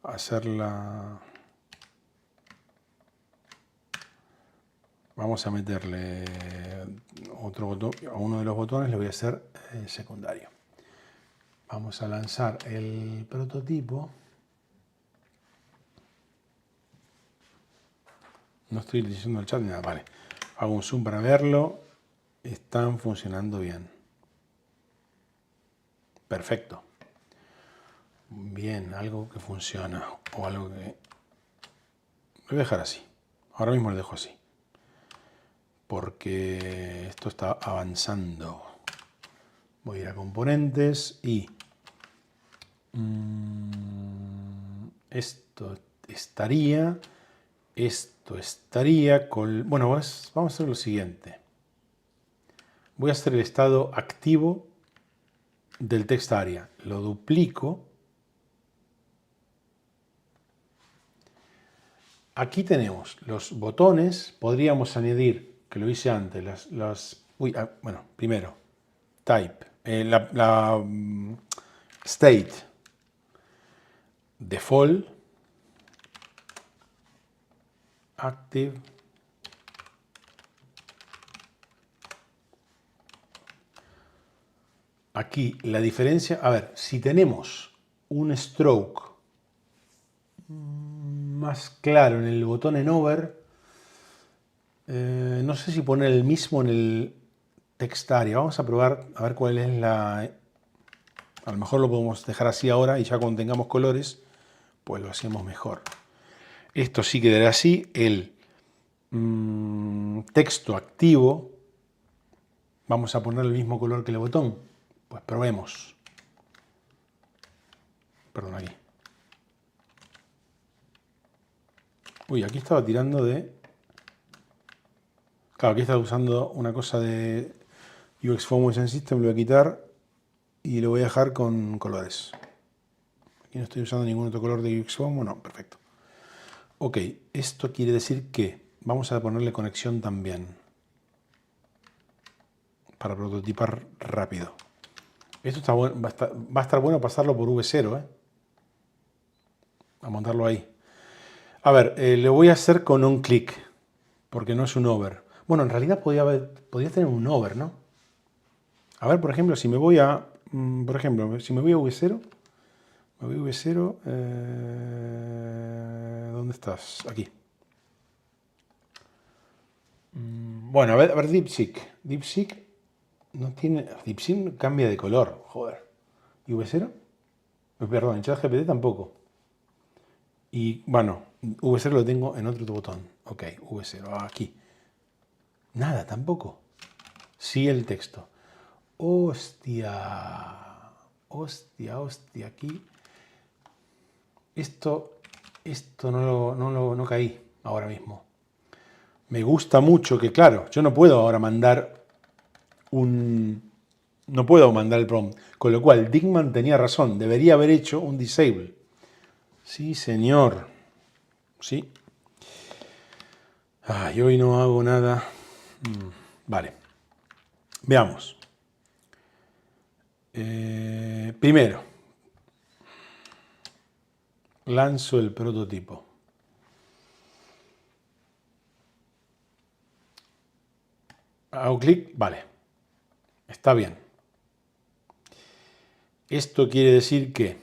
hacerla. Vamos a meterle otro botón, a uno de los botones le voy a hacer secundario. Vamos a lanzar el prototipo. No estoy utilizando el chat ni nada, vale. Hago un zoom para verlo. Están funcionando bien. Perfecto. Bien, algo que funciona o algo que... Lo voy a dejar así. Ahora mismo lo dejo así. Porque esto está avanzando. Voy a ir a componentes y... esto estaría con... Bueno, vamos a hacer lo siguiente. Voy a hacer el estado activo del text area. Lo duplico. Aquí tenemos los botones. Podríamos añadir, que lo hice antes, bueno, primero, type, state, default, active, aquí la diferencia, a ver, si tenemos un stroke más claro en el botón en over, no sé si poner el mismo en el text area. Vamos a probar a ver cuál es la... A lo mejor lo podemos dejar así ahora y ya cuando tengamos colores, pues lo hacemos mejor. Esto sí quedará así. El texto activo, vamos a poner el mismo color que el botón. Pues probemos. Perdón, aquí. Uy, aquí estaba tirando de... Claro, aquí estaba usando una cosa de UX Form System, lo voy a quitar y lo voy a dejar con colores. Aquí no estoy usando ningún otro color de UX Form, no, perfecto. Ok, esto quiere decir que vamos a ponerle conexión también para prototipar rápido. Esto está bueno, va a estar bueno pasarlo por V0, ¿eh? A montarlo ahí. A ver, lo voy a hacer con un clic, porque no es un over. Bueno, en realidad podría tener un over, ¿no? A ver, por ejemplo, si me voy a... por ejemplo, si me voy a V0... Me voy a V0... ¿dónde estás? Aquí. Bueno, a ver DeepSeek. DeepSeek no tiene... DeepSeek cambia de color, joder. ¿Y V0? Perdón, en ChatGPT tampoco. Y bueno, V0 lo tengo en otro botón. Ok, V0, aquí. Nada, tampoco. sí el texto. Hostia, hostia, aquí. Esto no caí ahora mismo. Me gusta mucho que, claro, yo no puedo ahora mandar no puedo mandar el prompt. Con lo cual, Dickman tenía razón. Debería haber hecho un disable. Sí, señor. Sí. Yo hoy no hago nada. Vale. Veamos. Primero, lanzo el prototipo. Hago clic, vale. Está bien. Esto quiere decir que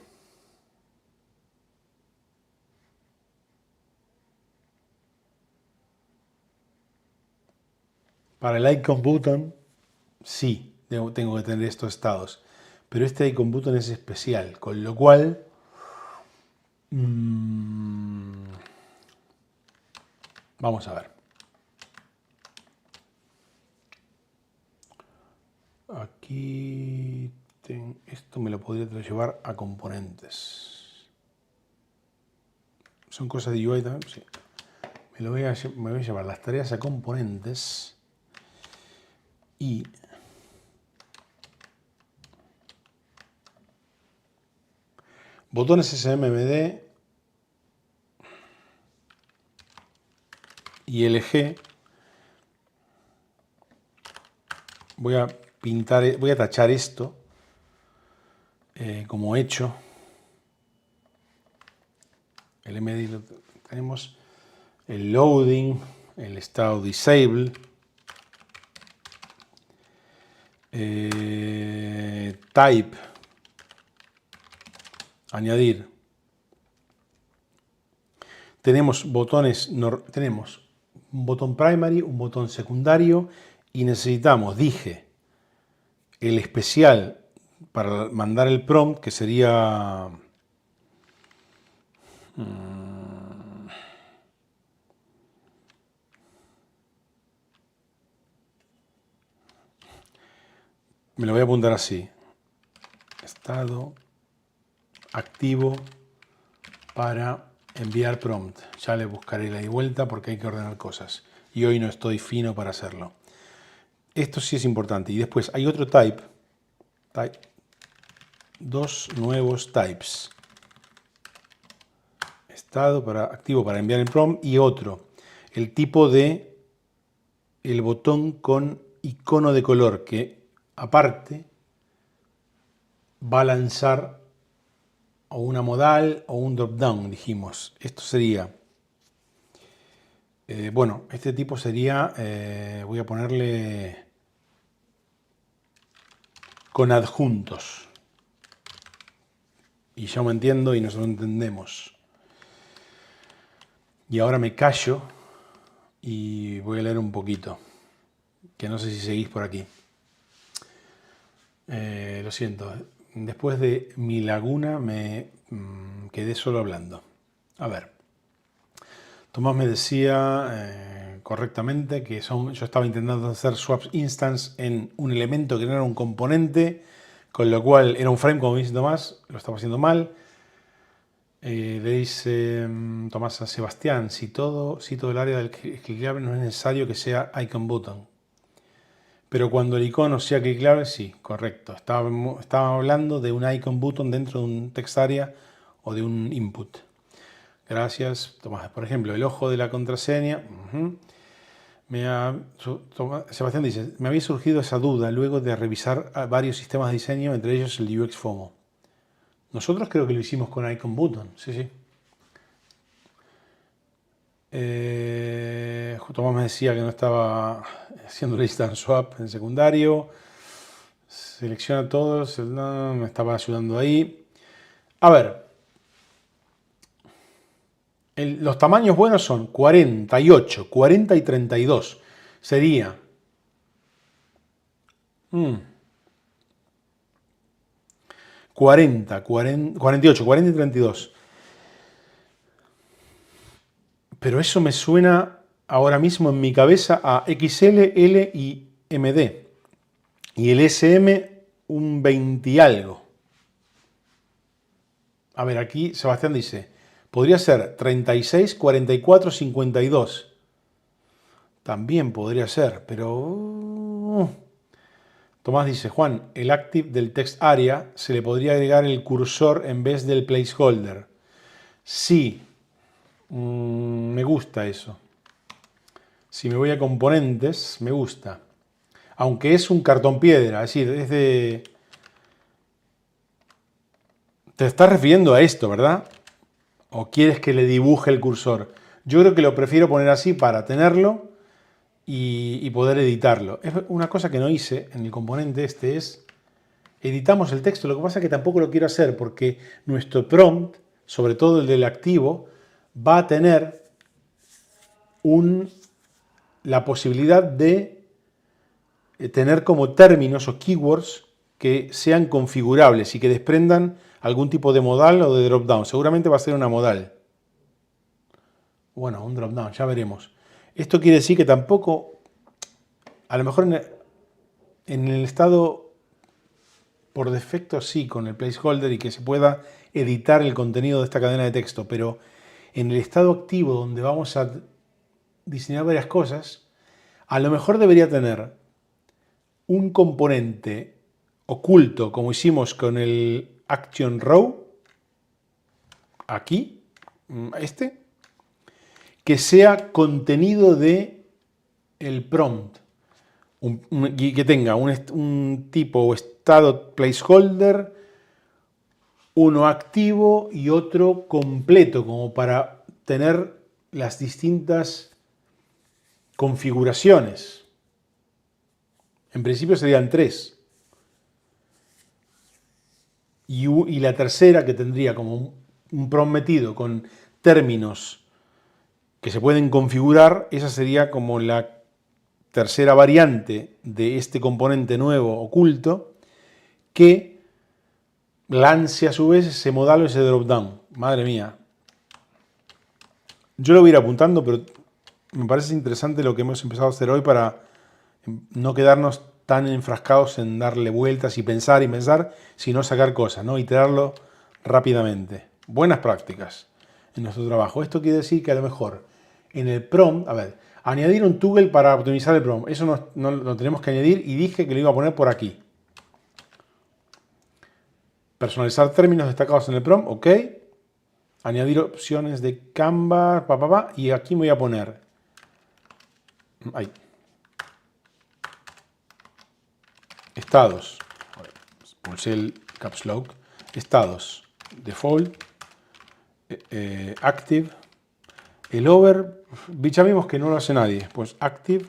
para el icon button, sí, tengo que tener estos estados. Pero este icon button es especial, con lo cual vamos a ver. Aquí esto me lo podría llevar a componentes. Son cosas de UI también, sí. Me voy a llevar las tareas a componentes y botones SMMD y LG. Voy a pintar, voy a tachar esto como hecho. El MD lo tenemos. El loading, el estado disable. Type. Añadir. Tenemos botones, tenemos un botón primary, un botón secundario y necesitamos, dije, el especial para mandar el prompt, que sería me lo voy a apuntar así. Estado activo para enviar prompt. Ya le buscaré la vuelta porque hay que ordenar cosas. Y hoy no estoy fino para hacerlo. Esto sí es importante. Y después hay otro type. Dos nuevos types. Estado activo para enviar el prompt y otro. El tipo de el botón con icono de color que aparte va a lanzar o una modal o un drop down, dijimos. Esto sería, bueno, este tipo sería, voy a ponerle con adjuntos. Y ya me entiendo y nos lo entendemos. Y ahora me callo y voy a leer un poquito, que no sé si seguís por aquí. Lo siento, después de mi laguna me quedé solo hablando. A ver, Tomás me decía correctamente que yo estaba intentando hacer swaps instance en un elemento que no era un componente, con lo cual era un frame, como dice Tomás, lo estaba haciendo mal. Le dice Tomás a Sebastián, si todo el área del clickable no es necesario que sea icon button. Pero cuando el icono sea clickable, sí, correcto. Estaba hablando de un icon button dentro de un text area o de un input. Gracias, Tomás. Por ejemplo, el ojo de la contraseña. Sebastián dice, me había surgido esa duda luego de revisar varios sistemas de diseño, entre ellos el UX FOMO. Nosotros creo que lo hicimos con icon button, sí, sí. Tomás me decía que no estaba haciendo list and swap en secundario. Selecciona todos, me estaba ayudando ahí. A ver, los tamaños buenos son 48, 40 y 32. Sería 48, 40 y 32. Pero eso me suena ahora mismo en mi cabeza a XL, L y MD. Y el SM un 20 y algo. A ver, aquí Sebastián dice, podría ser 36, 44, 52. También podría ser, pero... Tomás dice, Juan, el active del text area se le podría agregar el cursor en vez del placeholder. Sí, me gusta eso. Si me voy a componentes, me gusta. Aunque es un cartón piedra, es decir, es de... Te estás refiriendo a esto, ¿verdad? ¿O quieres que le dibuje el cursor? Yo creo que lo prefiero poner así para tenerlo y poder editarlo. Es una cosa que no hice en el componente este es... Editamos el texto, lo que pasa es que tampoco lo quiero hacer porque nuestro prompt, sobre todo el del activo, va a tener la posibilidad de tener como términos o keywords que sean configurables y que desprendan algún tipo de modal o de dropdown. Seguramente va a ser una modal. Bueno, un dropdown, ya veremos. Esto quiere decir que tampoco, a lo mejor en el estado por defecto sí, con el placeholder y que se pueda editar el contenido de esta cadena de texto, pero en el estado activo donde vamos a diseñar varias cosas, a lo mejor debería tener un componente oculto, como hicimos con el Action Row, aquí, que sea contenido de el prompt, y que tenga un tipo o estado placeholder, uno activo y otro completo, como para tener las distintas configuraciones. En principio serían 3. Y la tercera, que tendría como un prompt metido con términos que se pueden configurar, esa sería como la tercera variante de este componente nuevo oculto que lance a su vez ese modal o ese dropdown. Madre mía. Yo lo voy a ir apuntando, pero me parece interesante lo que hemos empezado a hacer hoy para no quedarnos tan enfrascados en darle vueltas y pensar, sino sacar cosas, ¿no? Iterarlo rápidamente. Buenas prácticas en nuestro trabajo. Esto quiere decir que a lo mejor en el prompt, a ver, añadir un toggle para optimizar el prompt. Eso no lo tenemos que añadir y dije que lo iba a poner por aquí. Personalizar términos destacados en el prompt, ok. Añadir opciones de Canva, y aquí me voy a poner... Ahí. Estados. Pulsé el caps lock. Estados. Default. Active. El over. Ya vimos que no lo hace nadie. Pues active.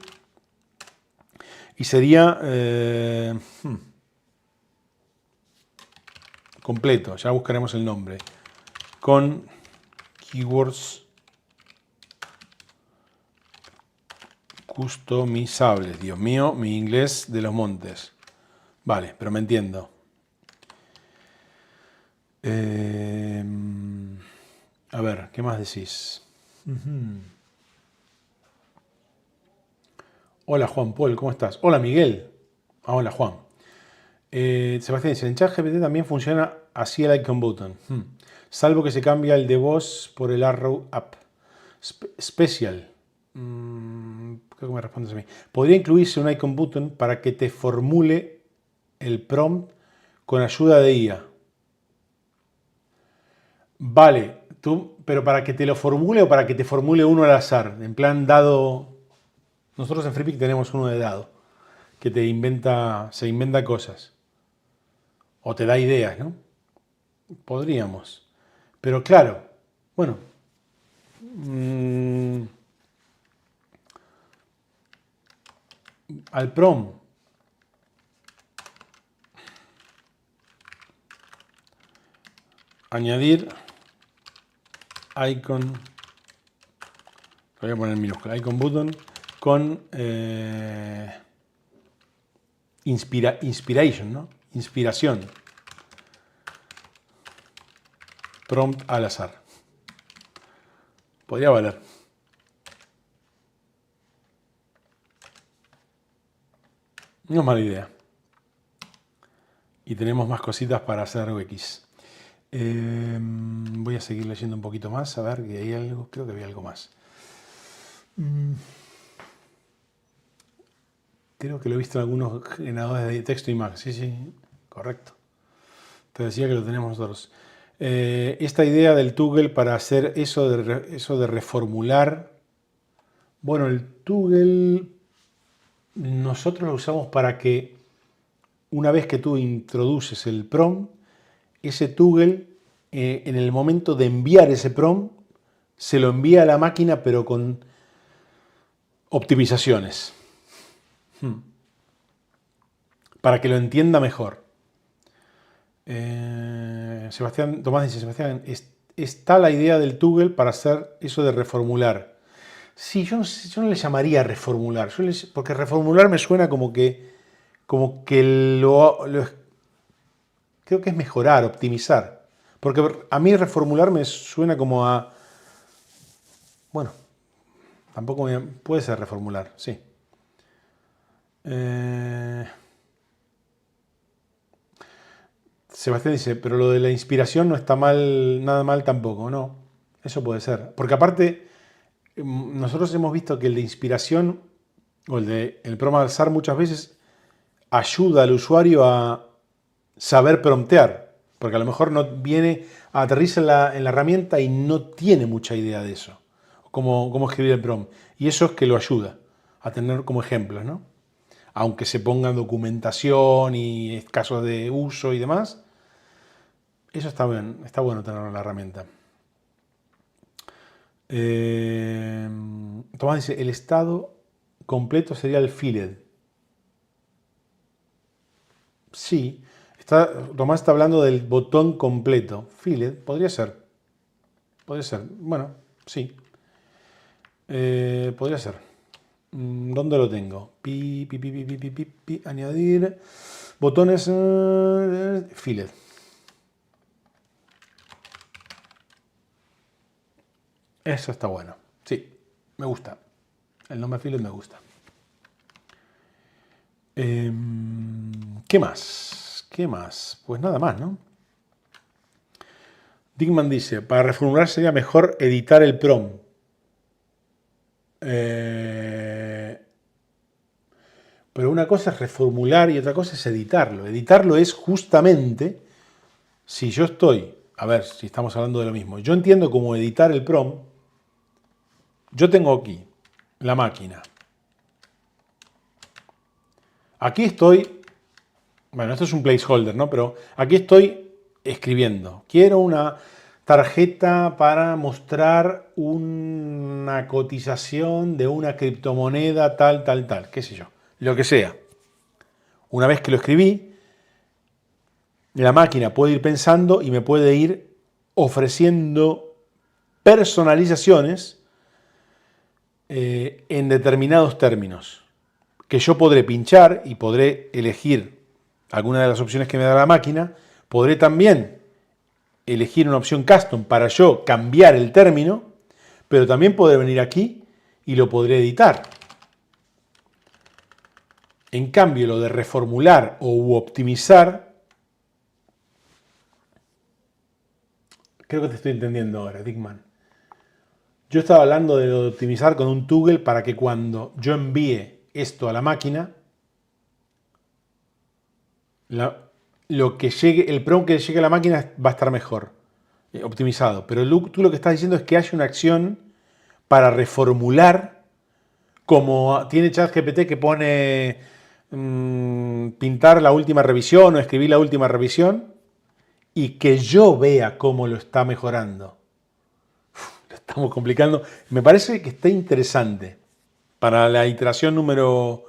Y sería completo. Ya buscaremos el nombre. Con keywords customizables. Dios mío, mi inglés de los montes. Vale, pero me entiendo. A ver, ¿qué más decís? Hola Juan Paul, ¿cómo estás? Hola Miguel. Hola Juan. Sebastián dice, en ChatGPT también funciona así el icon button. Salvo que se cambia el de voz por el arrow up. Special. Creo que me respondes a mí. Podría incluirse un icon button para que te formule el prompt con ayuda de IA. Vale, pero para que te lo formule o para que te formule uno al azar. En plan dado... Nosotros en FreePic tenemos uno de dado que se inventa cosas. O te da ideas, ¿no? Podríamos. Pero claro, bueno. Al prom. Añadir icon. Lo voy a poner en minúscula. Icon button con inspiration, ¿no? Inspiración. Prompt al azar. Podría valer. No es mala idea. Y tenemos más cositas para hacer UX. Voy a seguir leyendo un poquito más, a ver, que hay algo, creo que había algo más. Creo que lo he visto en algunos generadores de texto y imagen. Sí, sí, correcto. Te decía que lo tenemos nosotros. Esta idea del toggle para hacer eso de reformular. Bueno, el toggle nosotros lo usamos para que una vez que tú introduces el prompt, ese toggle en el momento de enviar ese prompt se lo envía a la máquina pero con optimizaciones para que lo entienda mejor. Sebastián Tomás dice, Sebastián, está la idea del toggle para hacer eso de reformular. Sí, yo no le llamaría reformular, porque reformular me suena como que creo que es mejorar, optimizar. Porque a mí reformular me suena como a... Bueno, tampoco puede ser reformular, sí. Sebastián dice, pero lo de la inspiración no está mal, nada mal tampoco, ¿no? Eso puede ser. Porque aparte, nosotros hemos visto que el de inspiración o el prompt al SAR muchas veces ayuda al usuario a saber promptear. Porque a lo mejor no viene, aterriza en la herramienta y no tiene mucha idea de eso. Cómo escribir el prompt. Y eso es que lo ayuda a tener como ejemplos, ¿no? Aunque se ponga documentación y casos de uso y demás, eso está bien, está bueno tenerlo en la herramienta. Tomás dice, el estado completo sería el filled. Sí, Tomás está hablando del botón completo. Filled, podría ser. Podría ser, bueno, sí. Podría ser. ¿Dónde lo tengo? Añadir. Botones. Filled. Eso está bueno. Sí, me gusta. El nombre Filled me gusta. ¿Qué más? ¿Qué más? Pues nada más, ¿no? Dickman dice, para reformular sería mejor editar el prompt. Pero una cosa es reformular y otra cosa es editarlo. Editarlo es justamente, si yo estoy, a ver si estamos hablando de lo mismo, yo entiendo cómo editar el prompt. Yo tengo aquí la máquina. Aquí estoy, bueno, esto es un placeholder, ¿no? Pero aquí estoy escribiendo. Quiero una tarjeta para mostrar una cotización de una criptomoneda tal, qué sé yo, lo que sea. Una vez que lo escribí, la máquina puede ir pensando y me puede ir ofreciendo personalizaciones en determinados términos, que yo podré pinchar y podré elegir alguna de las opciones que me da la máquina. Podré también elegir una opción custom para yo cambiar el término, pero también podré venir aquí y lo podré editar. En cambio, lo de reformular o optimizar, creo que te estoy entendiendo ahora, Dickman. Yo estaba hablando de lo de optimizar con un toggle para que cuando yo envíe esto a la máquina, lo que llegue, el prompt que llegue a la máquina va a estar mejor, optimizado. Pero tú lo que estás diciendo es que haya una acción para reformular, como tiene ChatGPT que pone pintar la última revisión o escribir la última revisión, y que yo vea cómo lo está mejorando. Lo estamos complicando. Me parece que está interesante para la iteración número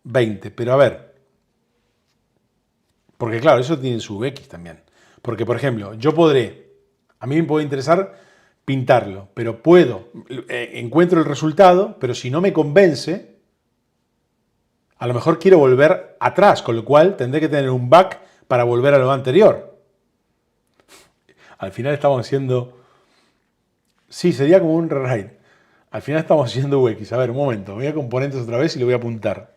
20. Pero a ver, porque claro, eso tiene su UX también. Porque, por ejemplo, a mí me puede interesar pintarlo, pero encuentro el resultado, pero si no me convence, a lo mejor quiero volver atrás, con lo cual tendré que tener un back para volver a lo anterior. Al final estamos haciendo... Sí, sería como un rewrite. Al final estamos haciendo UX. A ver, un momento. Voy a componentes otra vez y lo voy a apuntar.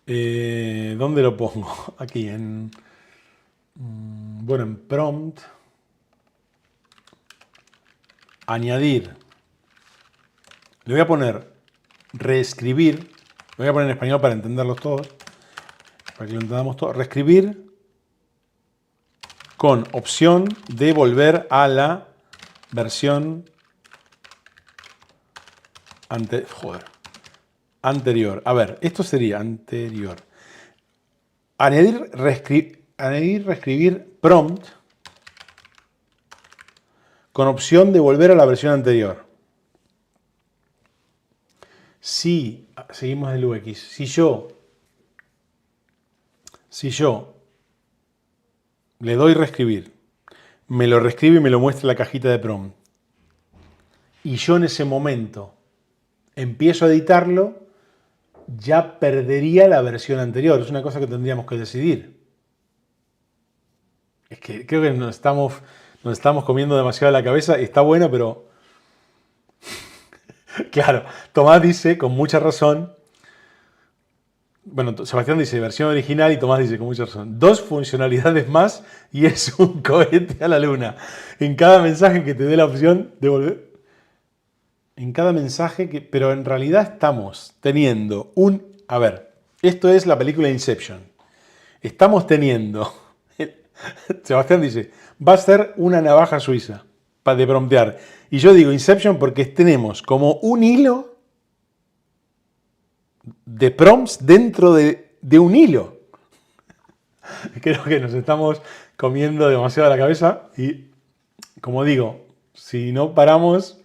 ¿Dónde lo pongo? Aquí en... Bueno, en prompt. Añadir. Le voy a poner reescribir. Lo voy a poner en español para entenderlos todos. Para que lo entendamos todos. Reescribir con opción de volver a la versión anterior. A ver, esto sería anterior. Añadir, reescribir prompt con opción de volver a la versión anterior. Si, seguimos el UX, si yo le doy reescribir, me lo reescribe y me lo muestra en la cajita de prompt, y yo en ese momento empiezo a editarlo, ya perdería la versión anterior. Es una cosa que tendríamos que decidir. Es que creo que nos estamos comiendo demasiado la cabeza. Está bueno, pero... Claro, Tomás dice, con mucha razón... Bueno, Sebastián dice versión original y Tomás dice con mucha razón. 2 funcionalidades más y es un cohete a la luna. En cada mensaje que te dé la opción de volver... En cada mensaje que... Pero en realidad estamos teniendo un... A ver, esto es la película Inception. Estamos teniendo... Sebastián dice, va a ser una navaja suiza de promptear. Y yo digo Inception porque tenemos como un hilo de prompts dentro de un hilo. Creo que nos estamos comiendo demasiado la cabeza y, como digo, si no paramos...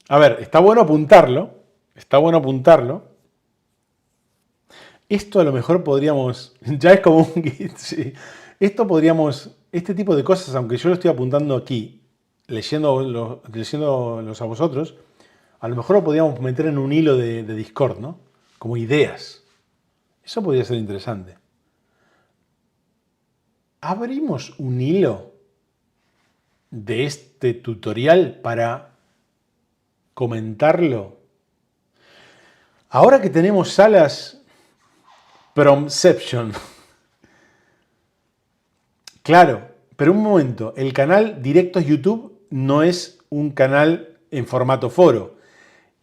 A ver, está bueno apuntarlo. Está bueno apuntarlo. Esto a lo mejor podríamos... Ya es como un... Sí. Esto podríamos... Este tipo de cosas, aunque yo lo estoy apuntando aquí, leyéndolos a vosotros, a lo mejor lo podríamos meter en un hilo de Discord, ¿no? Como ideas. Eso podría ser interesante. ¿Abrimos un hilo de este tutorial para comentarlo? Ahora que tenemos salas Promptception. Claro, pero un momento, el canal Directos YouTube no es un canal en formato foro.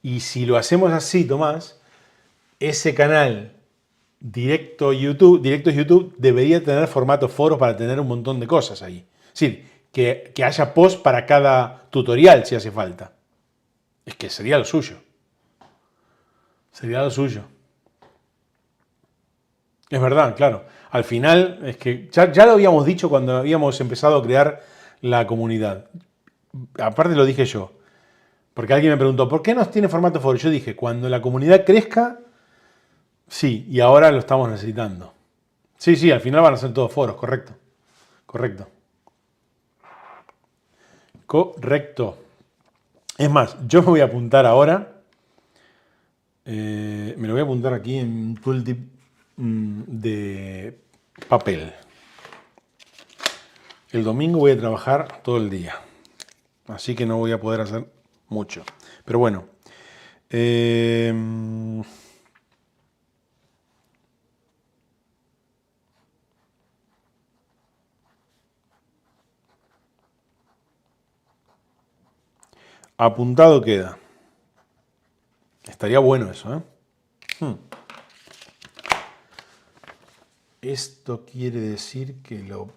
Y si lo hacemos así, Tomás, ese canal Directos YouTube debería tener formato foro para tener un montón de cosas ahí. Es decir, que haya post para cada tutorial si hace falta. Es que sería lo suyo. Sería lo suyo. Es verdad, claro. Al final, es que ya lo habíamos dicho cuando habíamos empezado a crear la comunidad. Aparte lo dije yo. Porque alguien me preguntó, ¿por qué no tiene formato foro? Yo dije, cuando la comunidad crezca, sí, y ahora lo estamos necesitando. Sí, al final van a ser todos foros, correcto. Correcto. Es más, yo me voy a apuntar ahora. Me lo voy a apuntar aquí en un tooltip de papel. El domingo voy a trabajar todo el día. Así que no voy a poder hacer mucho. Pero bueno. Apuntado queda. Estaría bueno eso, ¿eh? Esto quiere decir que no,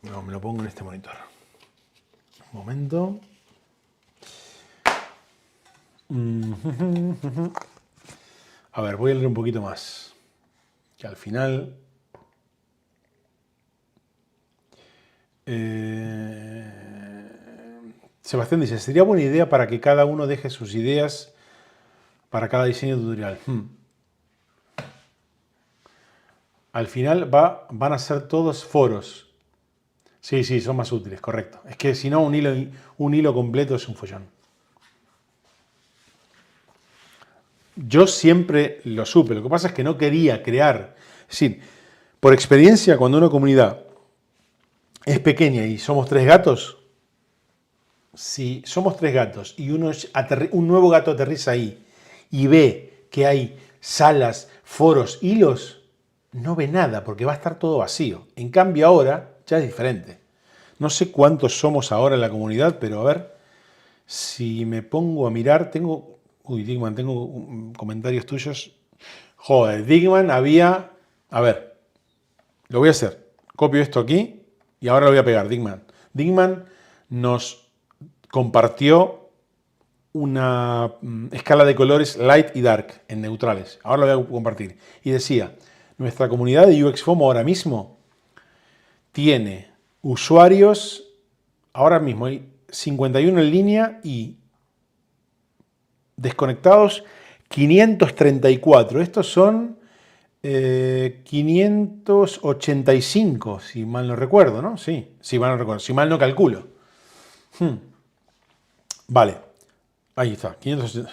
me lo pongo en este monitor. Un momento. A ver, voy a leer un poquito más. Que al final... Sebastián dice, sería buena idea para que cada uno deje sus ideas para cada diseño tutorial. Al final van a ser todos foros. Sí, son más útiles, correcto. Es que si no, un hilo completo es un follón. Yo siempre lo supe. Lo que pasa es que no quería crear. Es decir, por experiencia, cuando una comunidad es pequeña y somos 3 gatos, si somos 3 gatos y un nuevo gato aterriza ahí y ve que hay salas, foros, hilos, no ve nada porque va a estar todo vacío. En cambio ahora ya es diferente. No sé cuántos somos ahora en la comunidad, pero a ver, si me pongo a mirar, tengo... Uy, Digman, tengo comentarios tuyos. Joder, Digman había... A ver, lo voy a hacer. Copio esto aquí y ahora lo voy a pegar, Digman. Digman nos compartió una escala de colores light y dark en neutrales. Ahora lo voy a compartir. Y decía, nuestra comunidad de UXFOMO ahora mismo tiene usuarios, ahora mismo hay 51 en línea y desconectados 534. Estos son 585, si mal no recuerdo, ¿no? Sí, si mal no recuerdo, si mal no calculo. Vale, ahí está, 580.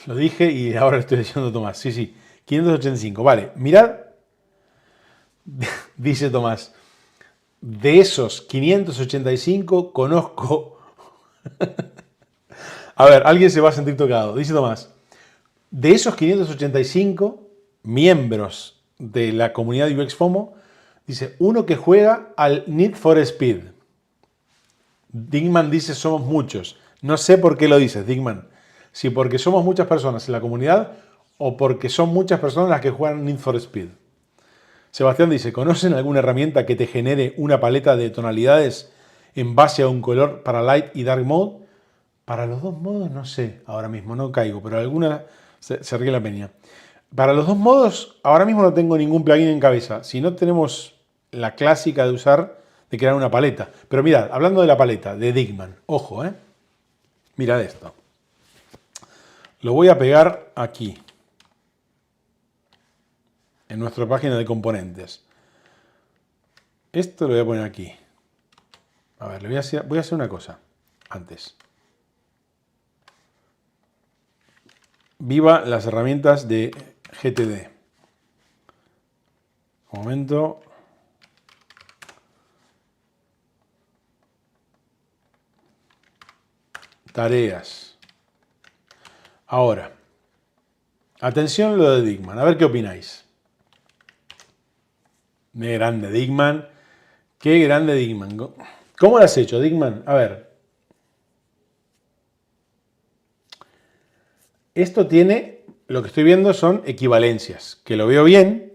Lo dije y ahora lo estoy diciendo Tomás. Sí, sí, 585. Vale, mirad, dice Tomás, de esos 585 conozco... A ver, alguien se va a sentir tocado. Dice Tomás, de esos 585 miembros de la comunidad de UXFOMO, dice, uno que juega al Need for Speed. Digman dice, somos muchos. No sé por qué lo dices, Digman. Si porque somos muchas personas en la comunidad o porque son muchas personas las que juegan Need for Speed. Sebastián dice, ¿conocen alguna herramienta que te genere una paleta de tonalidades en base a un color para Light y Dark Mode? Para los dos modos no sé, ahora mismo no caigo, pero alguna se ríe la peña. Para los dos modos, ahora mismo no tengo ningún plugin en cabeza. Si no tenemos la clásica de usar, de crear una paleta. Pero mirad, hablando de la paleta, de Digman, ojo, mirad esto. Lo voy a pegar aquí, en nuestra página de componentes. Esto lo voy a poner aquí. A ver, voy a hacer una cosa antes. Viva las herramientas de GTD. Un momento. Tareas. Ahora, atención lo de Digman. A ver qué opináis. Qué grande Digman. Qué grande Digman. ¿Cómo lo has hecho, Digman? A ver. Esto tiene, lo que estoy viendo son equivalencias, que lo veo bien.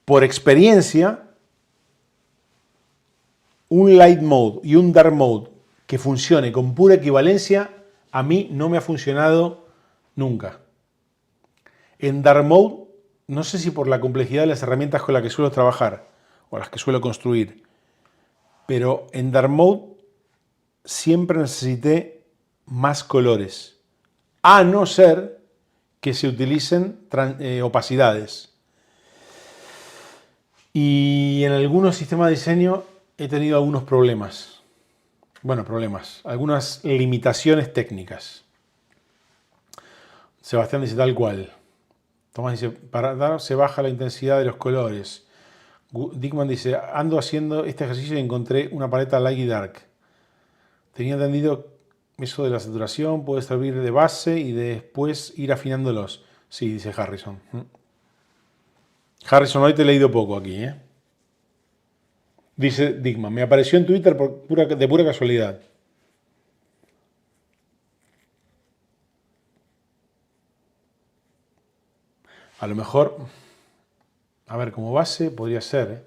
Por experiencia, un light mode y un dark mode que funcione con pura equivalencia, a mí no me ha funcionado nunca. En dark mode, no sé si por la complejidad de las herramientas con las que suelo trabajar o las que suelo construir, pero en dark mode siempre necesité más colores, a no ser que se utilicen opacidades. Y en algunos sistemas de diseño he tenido algunos problemas. Bueno, algunas limitaciones técnicas. Sebastián dice tal cual. Tomás dice, para dar se baja la intensidad de los colores. Dickman dice, ando haciendo este ejercicio y encontré una paleta light y dark. Tenía entendido eso de la saturación, puede servir de base y después ir afinándolos. Sí, dice Harrison. Harrison, hoy te he leído poco aquí, Dice Dickman, me apareció en Twitter de pura casualidad. A lo mejor, a ver, como base podría ser,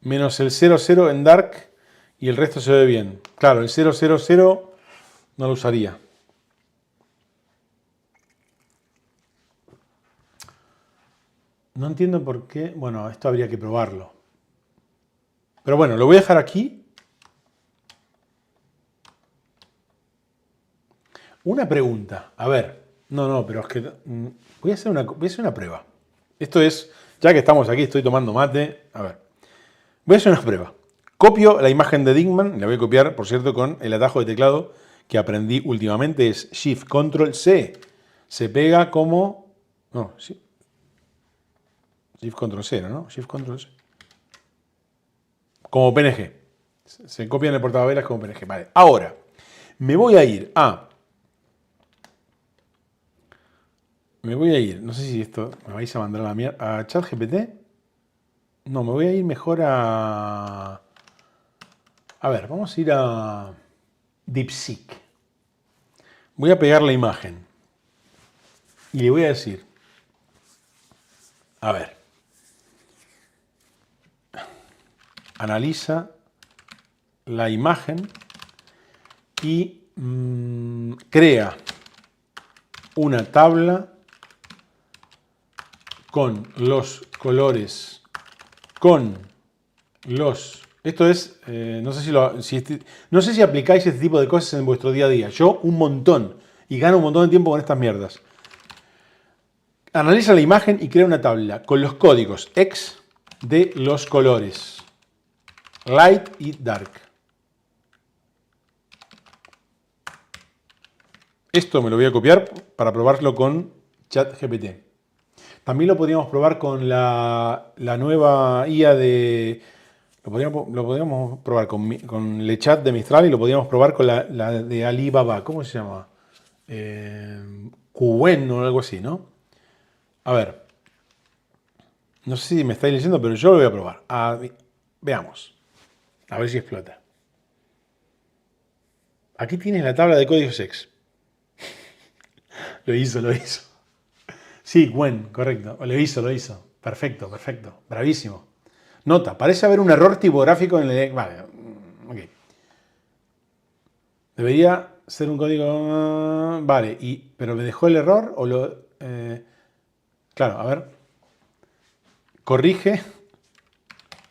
Menos el 00 en dark y el resto se ve bien. Claro, el 000 no lo usaría. No entiendo por qué. Bueno, esto habría que probarlo. Pero bueno, lo voy a dejar aquí. Una pregunta. A ver. No, pero es que voy a hacer una prueba. Esto es, ya que estamos aquí, estoy tomando mate. A ver. Voy a hacer una prueba. Copio la imagen de Dickman. La voy a copiar, por cierto, con el atajo de teclado que aprendí últimamente. Es Shift Control C. Se pega como... No, sí. Shift Control 0, ¿no? Shift Control C. Como PNG. Se copia en el portavelas como PNG. Vale. Ahora, me voy a ir a Me voy a ir. No sé si esto me vais a mandar a la mierda. ¿A ChatGPT? No, me voy a ir mejor a... A ver, vamos a ir a DeepSeek. Voy a pegar la imagen. Y le voy a decir... A ver. Analiza la imagen y crea una tabla con los colores, con los... Esto es, no sé si aplicáis este tipo de cosas en vuestro día a día. Yo un montón. Y gano un montón de tiempo con estas mierdas. Analiza la imagen y crea una tabla con los códigos X de los colores Light y Dark. Esto me lo voy a copiar para probarlo con ChatGPT. También lo podríamos probar con la nueva IA de... Lo podríamos probar con LeChat de Mistral y lo podríamos probar con la de Alibaba. ¿Cómo se llama? Qwen o algo así, ¿no? A ver. No sé si me estáis leyendo, pero yo lo voy a probar. Veamos. A ver si explota. Aquí tienes la tabla de códigos X. Lo hizo. Sí, Qwen, correcto. Lo hizo. Perfecto. Bravísimo. Nota, parece haber un error tipográfico en el... Vale, ok. Debería ser un código... Vale, ¿pero me dejó el error o lo...? Claro, a ver. Corrige,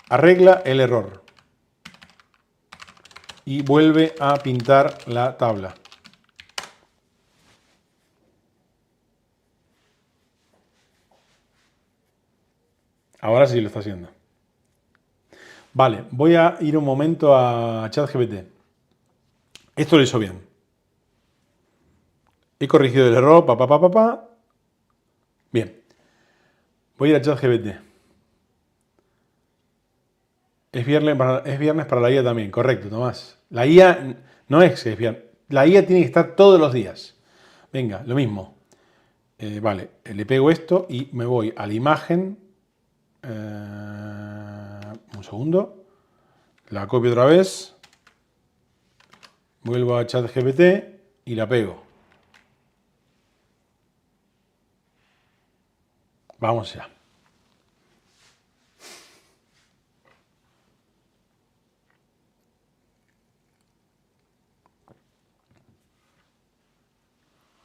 arregla el error. Y vuelve a pintar la tabla. Ahora sí lo está haciendo. Vale, voy a ir un momento a ChatGPT. Esto lo hizo bien. He corregido el error, Bien. Voy a ir a ChatGPT. Es viernes para la IA también, correcto, Tomás. La IA no es que es viernes. La IA tiene que estar todos los días. Venga, lo mismo. Vale, le pego esto y me voy a la imagen. Un segundo. La copio otra vez. Vuelvo a ChatGPT y la pego. Vamos ya.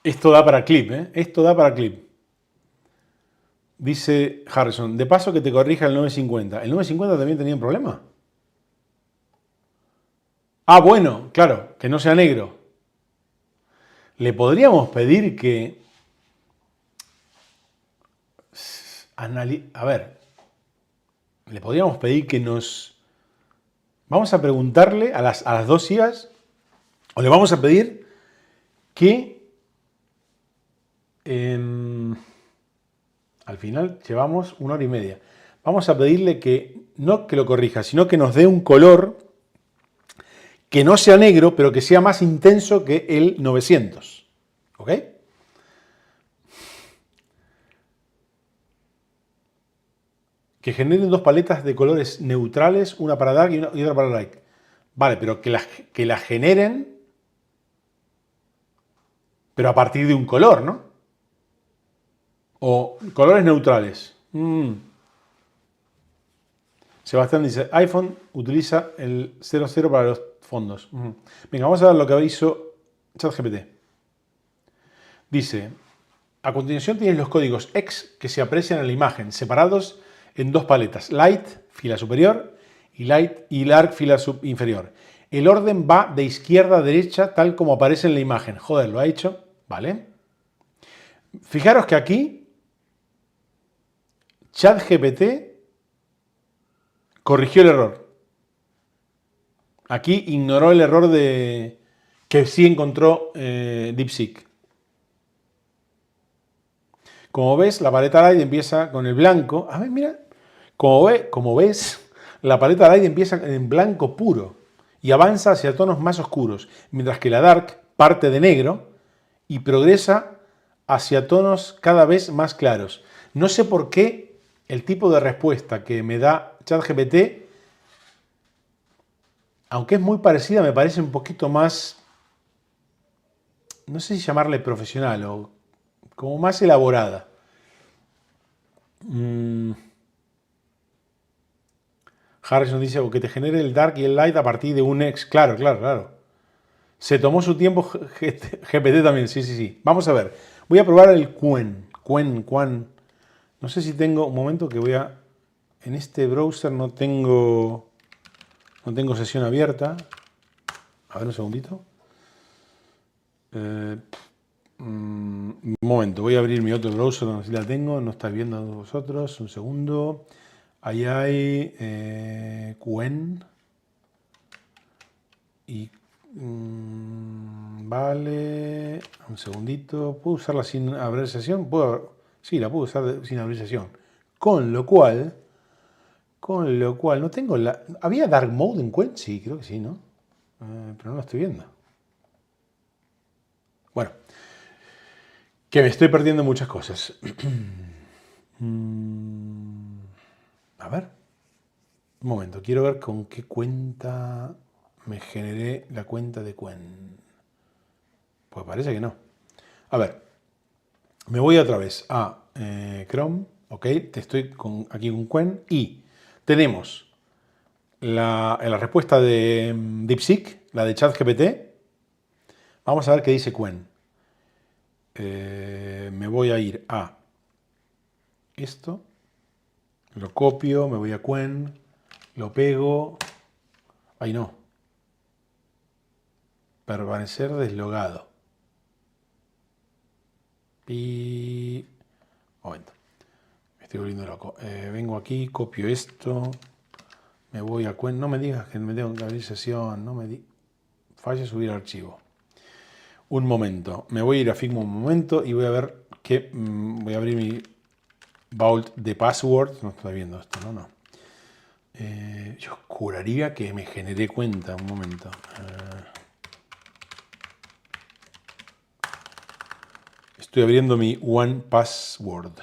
Esto da para clip, ¿eh? Esto da para clip. Dice Harrison, de paso que te corrija el 950. ¿El 950 también tenía un problema? Ah, bueno, claro, que no sea negro. Le podríamos pedir que... A ver, le podríamos pedir que nos... Vamos a preguntarle a las dos IAs, o le vamos a pedir que... al final llevamos 1 hora y media. Vamos a pedirle que no que lo corrija, sino que nos dé un color que no sea negro, pero que sea más intenso que el 900. ¿Ok? Que generen dos paletas de colores neutrales, una para dark y otra para light. Vale, pero que las generen, pero a partir de un color, ¿no? O colores neutrales. Sebastián dice, iPhone utiliza el 00 para los fondos. Venga, vamos a ver lo que hizo ChatGPT. Dice, a continuación tienes los códigos X que se aprecian en la imagen, separados en dos paletas, Light, fila superior, y Dark, fila inferior. El orden va de izquierda a derecha, tal como aparece en la imagen. Joder, lo ha hecho. Vale. Fijaros que aquí ChatGPT corrigió el error. Aquí ignoró el error que sí encontró DeepSeek. Como ves, la paleta Light empieza con el blanco. A ver, mira. Como ves, la paleta Light empieza en blanco puro y avanza hacia tonos más oscuros, mientras que la Dark parte de negro y progresa hacia tonos cada vez más claros. No sé por qué el tipo de respuesta que me da ChatGPT, aunque es muy parecida, me parece un poquito más, no sé si llamarle profesional o como más elaborada. Harrison dice que te genere el dark y el light a partir de un ex. Claro, claro, claro. Se tomó su tiempo GPT también, sí, sí, sí. Vamos a ver. Voy a probar el Quen. Quen. No sé si tengo un momento que voy a... En este browser no tengo sesión abierta. A ver un segundito. Un momento, voy a abrir mi otro browser donde sí la tengo. No estáis viendo vosotros. Un segundo. Ahí hay Quen. Y vale, un segundito. ¿Puedo usarla sin abrir sesión? Sí, la puedo usar sin abrir sesión. Con lo cual, no tengo la... ¿Había Dark Mode en Quen? Sí, creo que sí, ¿no? Pero no lo estoy viendo. Bueno, que me estoy perdiendo muchas cosas. A ver. Un momento, quiero ver con qué cuenta me generé la cuenta de Quen. Pues parece que no. A ver, me voy otra vez a Chrome, ok, estoy aquí con Quen y tenemos la respuesta de DeepSeek, la de ChatGPT. Vamos a ver qué dice Quen. Me voy a ir a esto, lo copio, me voy a Quen, lo pego. Ay no, permanecer deslogado. Y... Momento. Me estoy volviendo loco. Vengo aquí, copio esto. Me voy a Quen. No me digas que me tengo que abrir sesión. No me falle subir archivo. Un momento. Me voy a ir a Figma un momento y voy a ver qué... voy a abrir mi vault de passwords. No estoy viendo esto, no. Yo juraría que me generé cuenta. Un momento. Estoy abriendo mi One Password.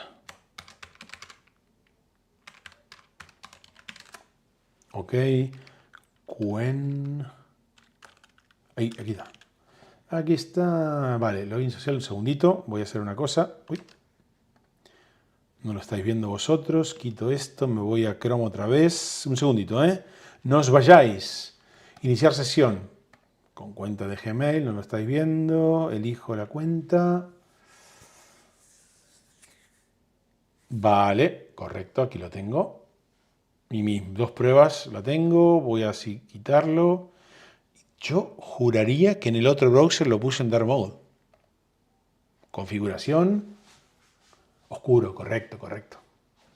Ok. Quen. Ahí, aquí está. Aquí está. Vale, login social, un segundito. Voy a hacer una cosa. Uy. No lo estáis viendo vosotros. Quito esto. Me voy a Chrome otra vez. Un segundito, ¿eh? No os vayáis. Iniciar sesión. Con cuenta de Gmail. No lo estáis viendo. Elijo la cuenta. Vale, correcto. Aquí lo tengo. Y mis dos pruebas la tengo. Voy a así quitarlo. Yo juraría que en el otro browser lo puse en Dark Mode. Configuración. Oscuro, correcto.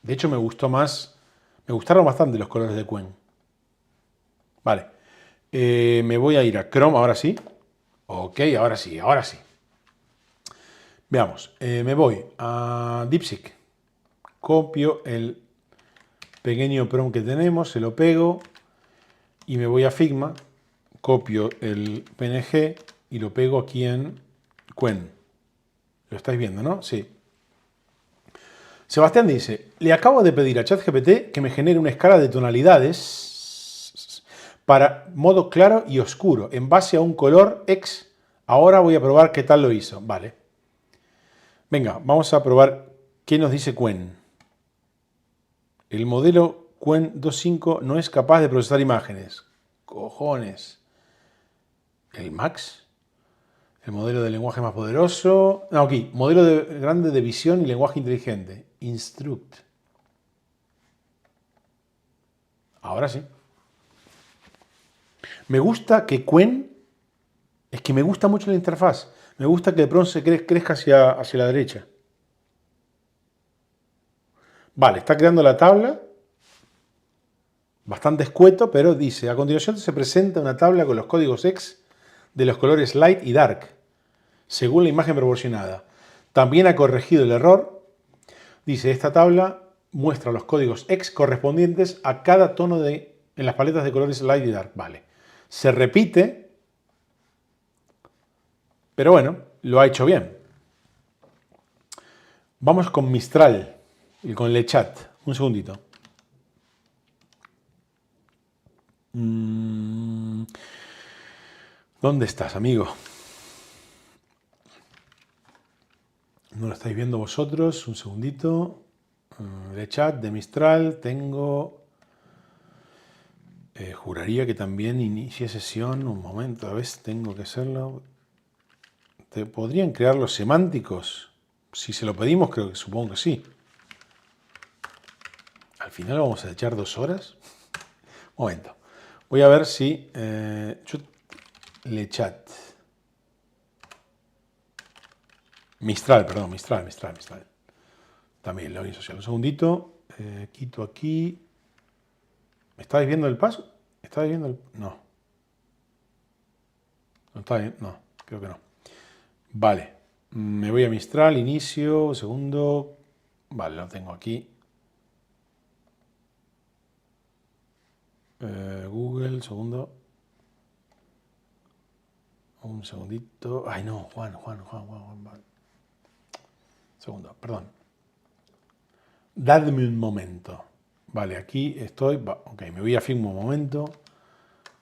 De hecho me gustó más. Me gustaron bastante los colores de Quen. Vale. Me voy a ir a Chrome, ahora sí. Ok, ahora sí. Veamos. Me voy a DeepSeek. Copio el pequeño prompt que tenemos, se lo pego. Y me voy a Figma. Copio el PNG y lo pego aquí en Quen. Lo estáis viendo, ¿no? Sí. Sebastián dice, le acabo de pedir a ChatGPT que me genere una escala de tonalidades para modo claro y oscuro, en base a un color X. Ahora voy a probar qué tal lo hizo. Vale. Venga, vamos a probar qué nos dice Quen. El modelo Quen 2.5 no es capaz de procesar imágenes. Cojones. ¿El Max? El modelo de lenguaje más poderoso. No, aquí. Modelo grande de visión y lenguaje inteligente. Instruct. Ahora sí. Me gusta que Quen... Es que me gusta mucho la interfaz. Me gusta que de pronto se crezca hacia la derecha. Vale, está creando la tabla. Bastante escueto, pero dice, a continuación se presenta una tabla con los códigos X de los colores light y dark, según la imagen proporcionada. También ha corregido el error. Dice, esta tabla muestra los códigos X correspondientes a cada tono en las paletas de colores light y dark. Vale. Se repite, pero bueno, lo ha hecho bien. Vamos con Mistral y con LeChat. Un segundito. ¿Dónde estás, amigo? No lo estáis viendo vosotros. Un segundito. LeChat de Mistral. Tengo... juraría que también inicie sesión. Un momento, a ver, tengo que hacerlo. ¿Te podrían crear los semánticos? Si se lo pedimos, supongo que sí. Al final vamos a echar 2 horas. Un momento. Voy a ver si... LeChat. Mistral, perdón, Mistral. También login social. Un segundito. Quito aquí. ¿Me estáis viendo el paso? ¿Estáis viendo el...? No. ¿No está bien? No, creo que no. Vale. Me voy a Mistral, inicio, segundo. Vale, lo tengo aquí. Google, segundo. Un segundito. Ay, no, Juan. Vale. Segundo, perdón. Dadme un momento. Vale, aquí estoy. Ok, me voy a Figma un momento.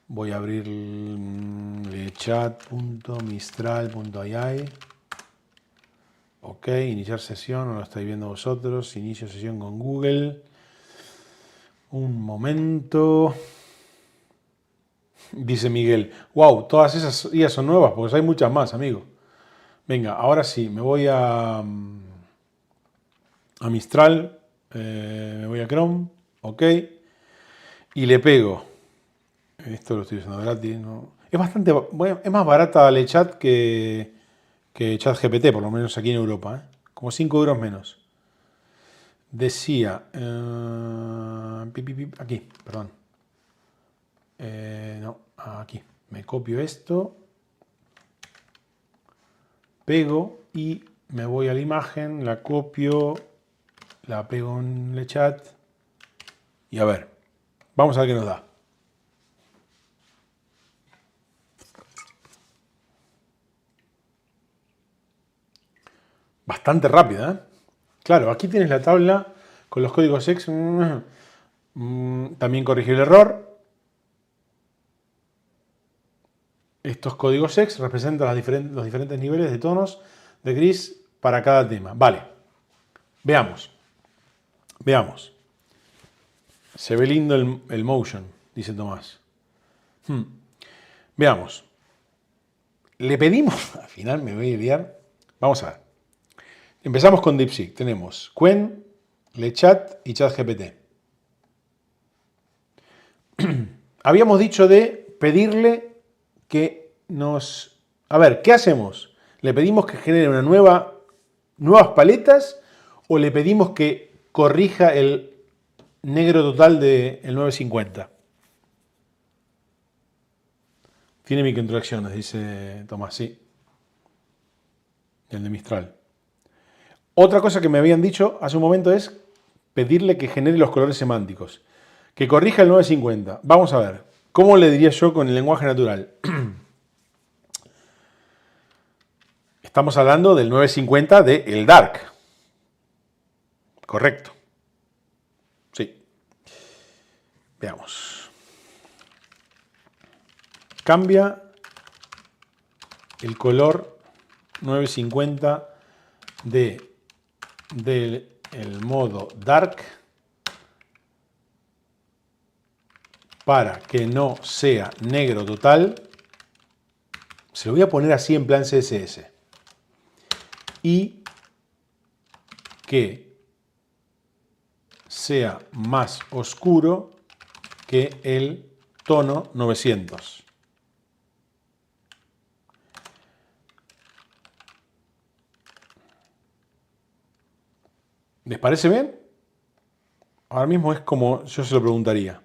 Voy a abrir lechat.mistral.ai. Ok, iniciar sesión, no lo estáis viendo vosotros. Inicio sesión con Google. Un momento. Dice Miguel, wow, todas esas IAs son nuevas, pues hay muchas más, amigo. Venga, ahora sí, me voy a Mistral, me voy a Chrome, ok, y le pego. Esto lo estoy usando gratis, ¿no? Es bastante, bueno, es más barata LeChat que ChatGPT, por lo menos aquí en Europa, ¿eh? Como 5 euros menos. Decía, aquí, perdón. No, aquí. Me copio esto, pego y me voy a la imagen, la copio, la pego en LeChat y a ver, vamos a ver qué nos da. Bastante rápida, ¿eh? Claro, aquí tienes la tabla con los códigos X. También corrigió el error. Estos códigos X representan los diferentes niveles de tonos de gris para cada tema. Vale, veamos. Se ve lindo el motion, dice Tomás. Veamos. Le pedimos, al final me voy a liar. Vamos a ver. Empezamos con DeepSeek. Tenemos Qwen, LeChat y ChatGPT. Habíamos dicho de pedirle que nos... A ver, ¿qué hacemos? ¿Le pedimos que genere nuevas paletas o le pedimos que corrija el negro total del 950? Tiene microinteracciones, dice Tomás, sí. El de Mistral. Otra cosa que me habían dicho hace un momento es pedirle que genere los colores semánticos. Que corrija el 950. Vamos a ver. ¿Cómo le diría yo con el lenguaje natural? Estamos hablando del 950 de el Dark. Correcto. Sí. Veamos. Cambia el color 950 del modo Dark para que no sea negro total. Se lo voy a poner así en plan CSS. Y que sea más oscuro que el tono 900. ¿Les parece bien? Ahora mismo es como yo se lo preguntaría.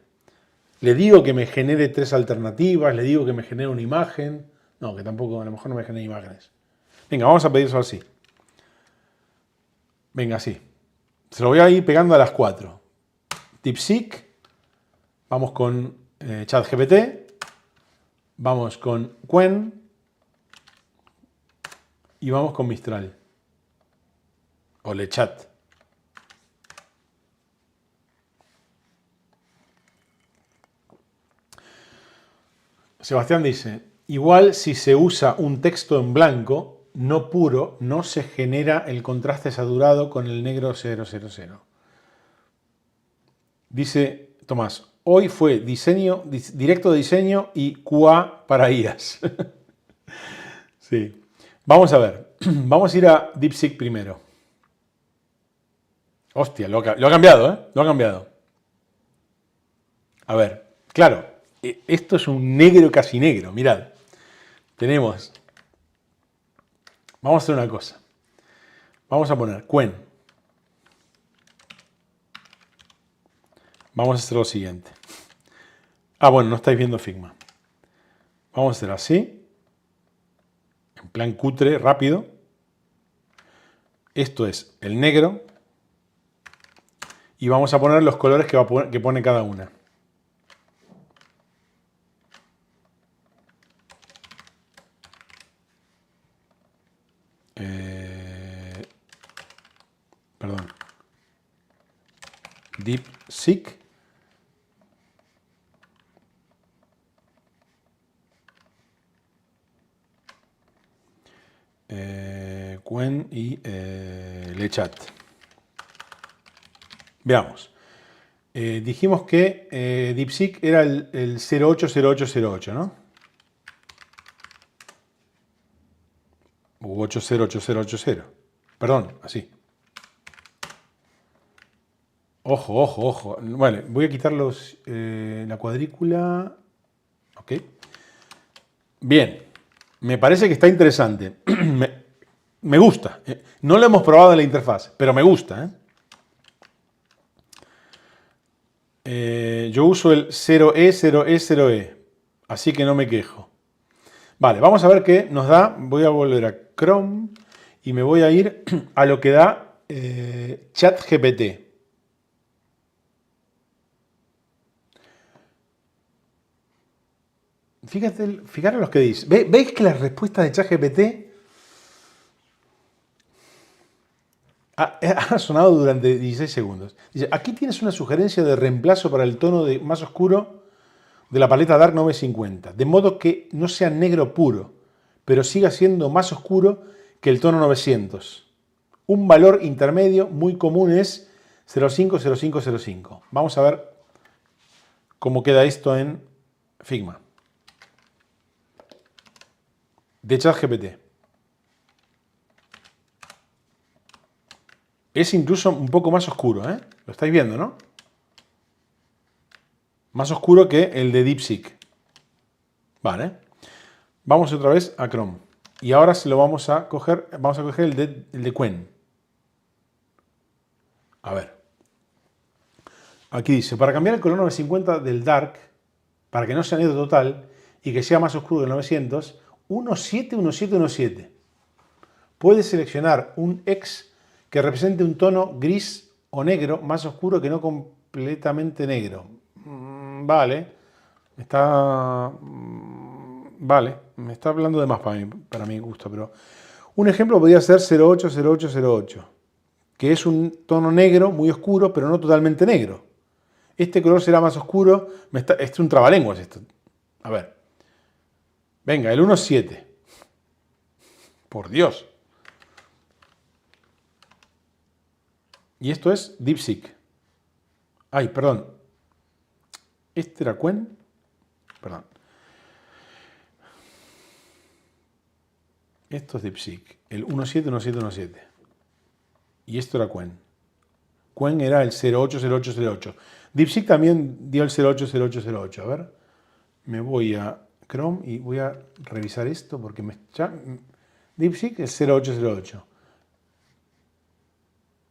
Le digo que me genere 3 alternativas, le digo que me genere una imagen. No, que tampoco, a lo mejor no me genere imágenes. Venga, vamos a pedir eso así. Venga, así. Se lo voy a ir pegando a las 4. DeepSeek. Vamos con ChatGPT. Vamos con Qwen. Y vamos con Mistral. o Lechat. Sebastián dice, igual si se usa un texto en blanco, no puro, no se genera el contraste saturado con el negro 000. Dice Tomás, hoy fue diseño, directo de diseño y QA para IAS. Sí. Vamos a ver. Vamos a ir a DeepSeek primero. Hostia, lo ha cambiado, ¿eh? Lo ha cambiado. A ver, claro, esto es un negro casi negro. Mirad, tenemos... Vamos a hacer una cosa. Vamos a poner Qwen. Vamos a hacer lo siguiente. Ah, bueno, no estáis viendo Figma. Vamos a hacer así. En plan cutre, rápido. Esto es el negro. Y vamos a poner los colores que pone cada una. Perdón. DeepSeek. Qwen y Lechat. Veamos. Dijimos que DeepSeek era el 080808, ¿no? U 808080. Perdón, así. Ojo, ojo, ojo. Vale, voy a quitar la cuadrícula. Ok. Bien. Me parece que está interesante. Me gusta. No lo hemos probado en la interfaz, pero me gusta. Yo uso el 0E, 0E, 0E. Así que no me quejo. Vale, vamos a ver qué nos da. Voy a volver a Chrome y me voy a ir a lo que da ChatGPT. Fijaros lo que dice. ¿Veis que las respuestas de ChatGPT ha sonado durante 16 segundos? Dice, aquí tienes una sugerencia de reemplazo para el tono más oscuro de la paleta Dark 950, de modo que no sea negro puro, pero siga siendo más oscuro que el tono 900. Un valor intermedio muy común es 050505. Vamos a ver cómo queda esto en Figma. De ChatGPT. Es incluso un poco más oscuro, ¿eh? Lo estáis viendo, ¿no? Más oscuro que el de DeepSeek. Vale. Vamos otra vez a Chrome. Y ahora se lo vamos a coger el de Qwen. A ver. Aquí dice, para cambiar el color 950 del Dark, para que no sea negro total y que sea más oscuro del 900, 171717. Puedes seleccionar un X que represente un tono gris o negro más oscuro que no completamente negro. Vale. Vale. Me está hablando de más para mi gusto, pero un ejemplo podría ser 080808, que es un tono negro muy oscuro, pero no totalmente negro. Este color será más oscuro. Es un trabalenguas esto. A ver. Venga, el 1.7. Por Dios. Y esto es DeepSeek. Ay, perdón. ¿Este era Qwen? Perdón. Esto es DeepSeek. El 171717. Y esto era Qwen. Qwen era el 080808. DeepSeek también dio el 080808. A ver. Me voy a Chrome y voy a revisar esto porque DeepSeek es 0808.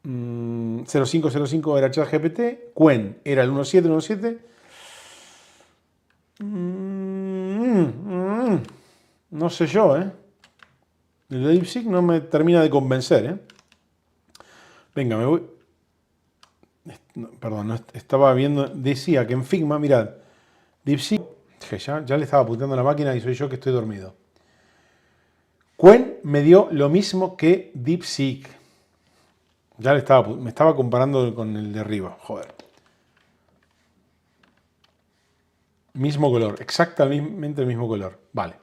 0505 era ChatGPT. Qwen era el 1717. No sé yo, ¿eh? El de DeepSeek no me termina de convencer, ¿eh? Venga, me voy. Perdón, estaba viendo. Decía que en Figma, mirad, DeepSeek. Ya le estaba apuntando a la máquina y soy yo que estoy dormido. Qwen me dio lo mismo que DeepSeek. Ya me estaba comparando con el de arriba. Joder. Mismo color. Exactamente el mismo color. Vale.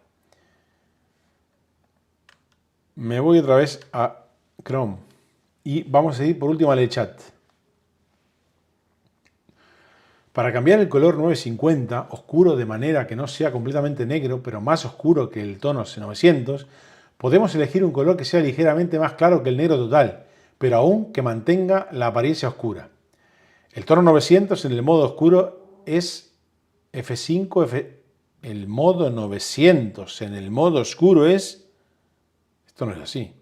Me voy otra vez a Chrome. Y vamos a ir por último al LeChat. Para cambiar el color 950 oscuro de manera que no sea completamente negro, pero más oscuro que el tono 900, podemos elegir un color que sea ligeramente más claro que el negro total, pero aún que mantenga la apariencia oscura. El tono 900 en el modo oscuro es F5, el modo 900 en el modo oscuro es... Esto no es así.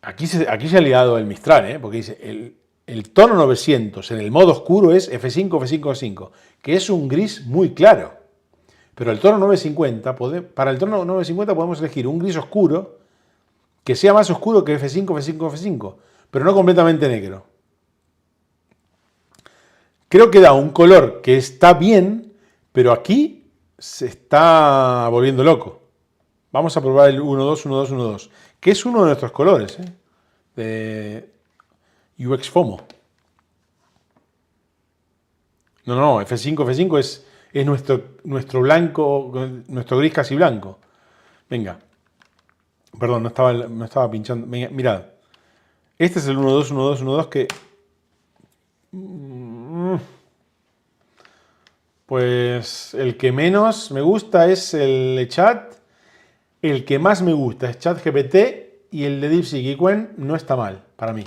Aquí se ha liado el Mistral, porque dice el tono 900 en el modo oscuro es F5, F5, F5, que es un gris muy claro. Pero el tono 950, para el tono 950 podemos elegir un gris oscuro que sea más oscuro que F5, F5, F5, pero no completamente negro. Creo que da un color que está bien, pero aquí se está volviendo loco. Vamos a probar el 1-2, 1-2, 1-2, que es uno de nuestros colores, de UX FOMO. No, F5, F5 es nuestro blanco, nuestro gris casi blanco. Venga. Perdón, no estaba pinchando. Venga, mirad. Este es el 1-2, 1-2, 1-2 que... Pues el que menos me gusta es el chat. El que más me gusta es ChatGPT y el de DeepSeek y Qwen no está mal para mí.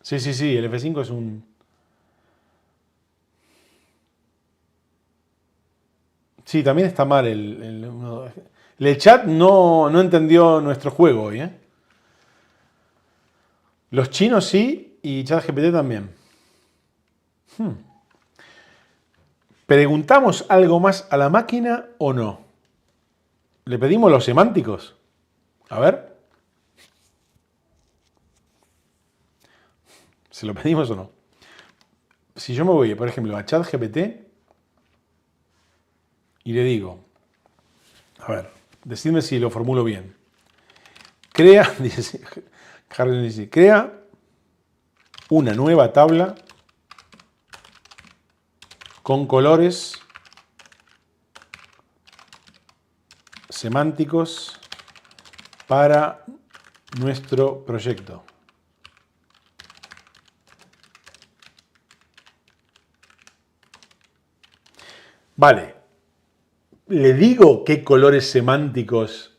Sí, el F5 es un... Sí, también está mal el chat no entendió nuestro juego hoy, ¿eh? Los chinos sí y ChatGPT también. ¿Preguntamos algo más a la máquina o no? ¿Le pedimos los semánticos? A ver. ¿Se lo pedimos o no? Si yo me voy, por ejemplo, a ChatGPT y le digo, a ver, decidme si lo formulo bien. Crea, dice, Harry dice, crea una nueva tabla con colores semánticos para nuestro proyecto. Vale. ¿Le digo qué colores semánticos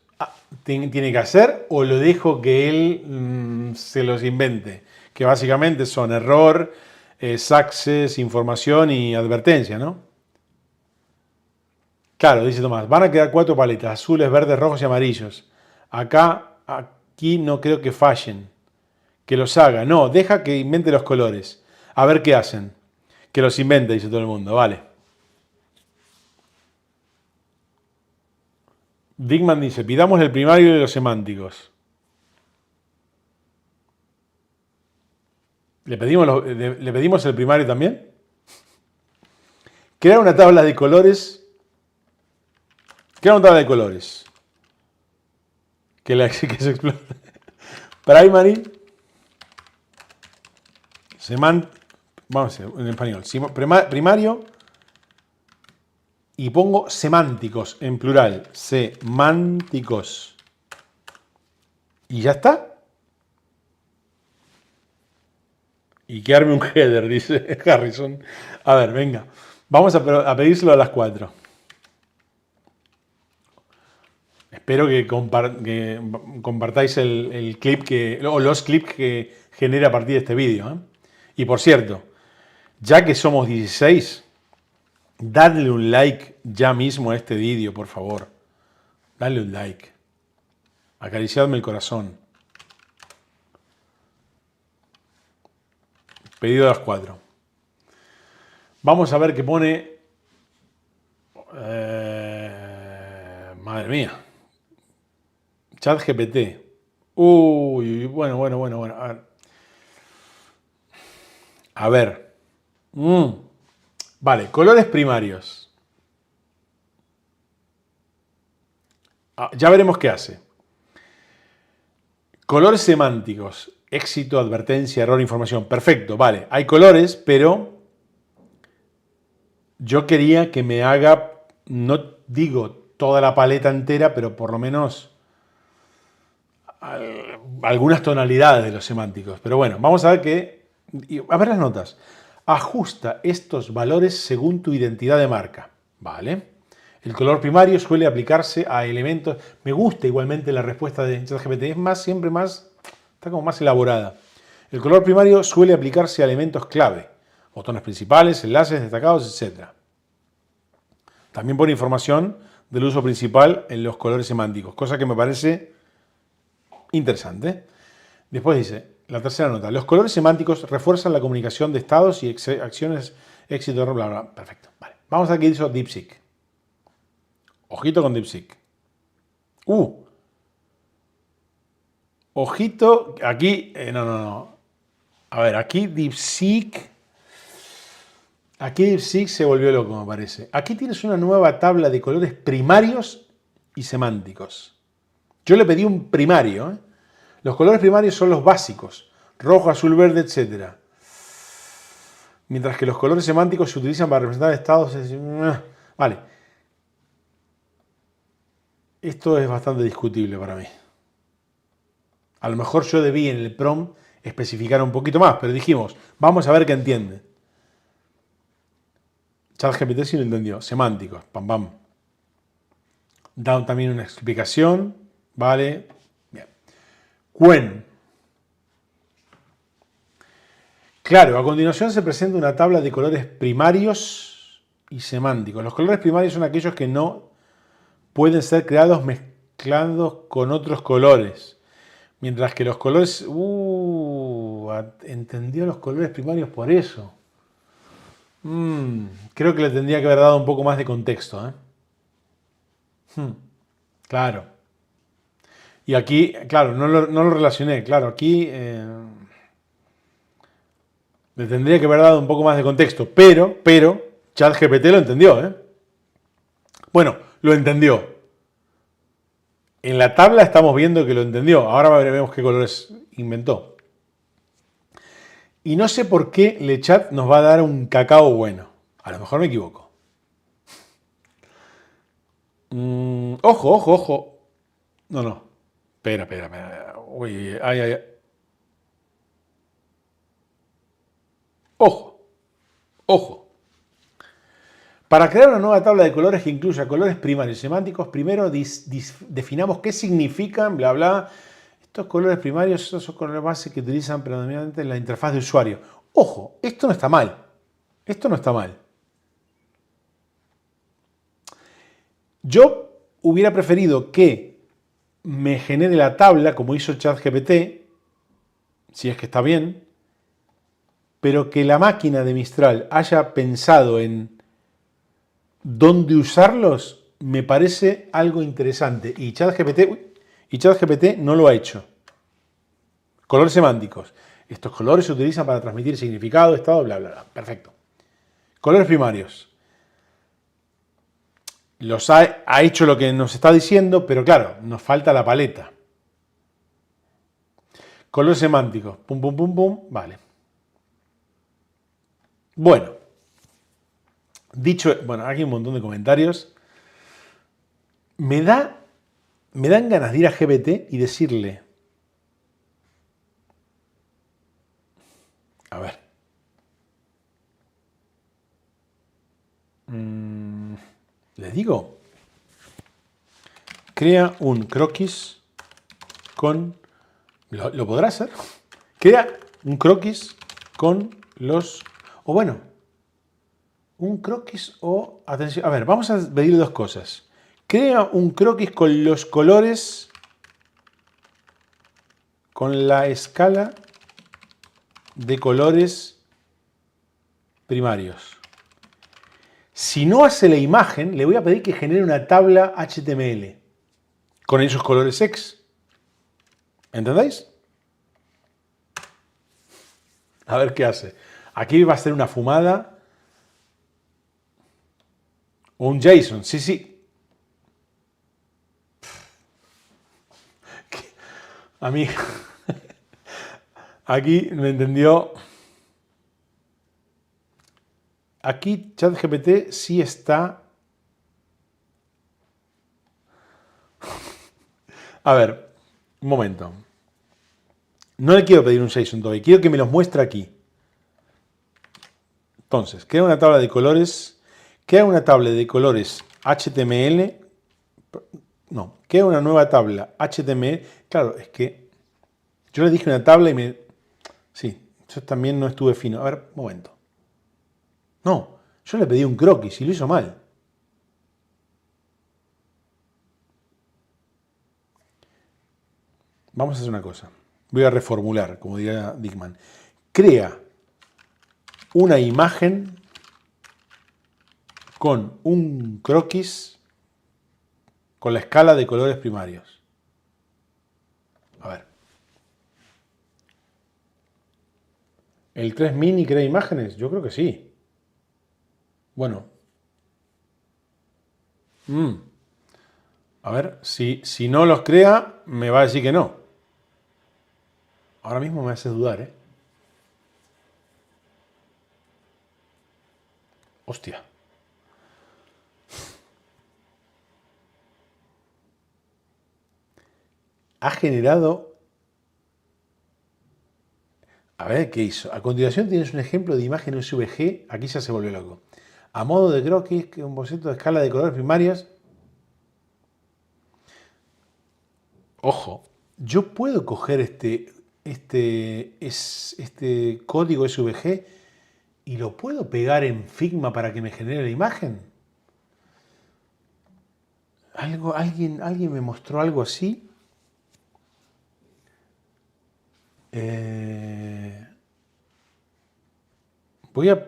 tiene que hacer o lo dejo que él se los invente? Que básicamente son error, success, información y advertencia, ¿no? Claro, dice Tomás, van a quedar 4 paletas, azules, verdes, rojos y amarillos. Aquí no creo que fallen. Que los haga. No, deja que invente los colores. A ver qué hacen. Que los invente, dice todo el mundo. Vale. Dickman dice, pidamos el primario de los semánticos. ¿Le pedimos el primario también? Crear una tabla de colores. Crear una tabla de colores. Que se explote. Primary. Vamos a ver, en español. Primario. Y pongo semánticos en plural. Semánticos. Y ya está. Y que arme un header, dice Harrison. A ver, venga. Vamos a pedírselo a las 4. Espero que compartáis el clip o los clips que genere a partir de este vídeo, ¿eh? Y por cierto, ya que somos 16, dadle un like ya mismo a este vídeo, por favor. Dadle un like. Acariciadme el corazón. Pedido a las 4. Vamos a ver qué pone... madre mía. ChatGPT. Uy, bueno. A ver. A ver. Vale, colores primarios. Ya veremos qué hace. Colores semánticos. Éxito, advertencia, error, información. Perfecto, vale. Hay colores, pero yo quería que me haga, no digo toda la paleta entera, pero por lo menos algunas tonalidades de los semánticos. Pero bueno, vamos a ver a ver las notas. Ajusta estos valores según tu identidad de marca. Vale. El color primario suele aplicarse a elementos. Me gusta igualmente la respuesta de ChatGPT. Es más, siempre más, está como más elaborada. El color primario suele aplicarse a elementos clave. Botones principales, enlaces destacados, etc. También pone información del uso principal en los colores semánticos, cosa que me parece interesante. Después dice, la tercera nota, los colores semánticos refuerzan la comunicación de estados y acciones, éxito, bla, bla. Perfecto. Vale. Vamos a ver qué hizo DeepSeek. Ojito con DeepSeek. Ojito, aquí, no. A ver, aquí DeepSeek se volvió loco, me parece. Aquí tienes una nueva tabla de colores primarios y semánticos. Yo le pedí un primario, ¿eh? Los colores primarios son los básicos, rojo, azul, verde, etc. Mientras que los colores semánticos se utilizan para representar estados. Vale. Esto es bastante discutible para mí. A lo mejor yo debí en el prompt especificar un poquito más, pero dijimos, vamos a ver qué entiende. ChatGPT sí lo entendió. Semánticos, pam, pam. Da también una explicación, ¿vale? Bien. When. Claro, a continuación se presenta una tabla de colores primarios y semánticos. Los colores primarios son aquellos que no pueden ser creados mezclados con otros colores. Mientras que los colores... entendió los colores primarios por eso. Creo que le tendría que haber dado un poco más de contexto, ¿eh? Claro. Y aquí, claro, no lo relacioné. Claro, aquí le tendría que haber dado un poco más de contexto. Pero, ChatGPT lo entendió, ¿eh? Bueno, lo entendió. En la tabla estamos viendo que lo entendió. Ahora veremos qué colores inventó. Y no sé por qué LeChat nos va a dar un cacao bueno. A lo mejor me equivoco. Ojo. No. Espera. Uy, ay. Ojo. Para crear una nueva tabla de colores que incluya colores primarios y semánticos, primero definamos qué significan, bla, bla. Estos colores primarios son colores base que utilizan predominantemente en la interfaz de usuario. Ojo, esto no está mal. Yo hubiera preferido que me genere la tabla, como hizo ChatGPT, si es que está bien, pero que la máquina de Mistral haya pensado en dónde usarlos, me parece algo interesante. Y ChatGPT no lo ha hecho. Colores semánticos. Estos colores se utilizan para transmitir significado, estado, bla, bla, bla. Perfecto. Colores primarios. Ha hecho lo que nos está diciendo, pero claro, nos falta la paleta. Colores semánticos. Pum. Vale. Bueno. Dicho, bueno, aquí hay un montón de comentarios. Me dan ganas de ir a GPT y decirle, a ver, les digo, crea un croquis con, ¿lo podrá hacer? Crea un croquis con los, o bueno, un croquis o, atención, a ver, vamos a pedir dos cosas. Crea un croquis con los colores, con la escala de colores primarios. Si no hace la imagen, le voy a pedir que genere una tabla HTML con esos colores X. ¿Entendéis? A ver qué hace. Aquí va a ser una fumada o un JSON. Sí. A mí, aquí me entendió. Aquí ChatGPT sí está. A ver, un momento. No le quiero pedir un JSON todavía, quiero que me los muestre aquí. Entonces, crea una tabla de colores. Crea una tabla de colores HTML. No, crea una nueva tabla HTML. Claro, es que yo le dije una tabla y me. Sí, yo también no estuve fino. A ver, un momento. No, yo le pedí un croquis y lo hizo mal. Vamos a hacer una cosa. Voy a reformular, como diría Dickman. Crea una imagen con un croquis con la escala de colores primarios. A ver. ¿El 3 mini crea imágenes? Yo creo que sí. Bueno. A ver, si no los crea, me va a decir que no. Ahora mismo me hace dudar, ¿eh? Hostia. Ha generado. A ver, ¿qué hizo? A continuación tienes un ejemplo de imagen SVG. Aquí ya se volvió loco. A modo de croquis, que un boceto de escala de colores primarias. Ojo, yo puedo coger este código SVG y lo puedo pegar en Figma para que me genere la imagen. Alguien me mostró algo así. Voy a.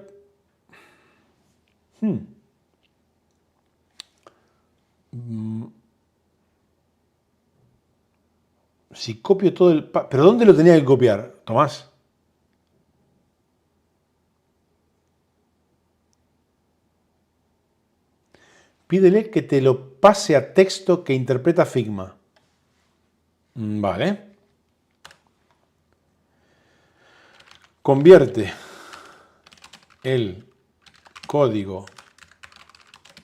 Si copio todo el. ¿Pero dónde lo tenía que copiar, Tomás? Pídele que te lo pase a texto que interpreta Figma. Vale. Convierte el código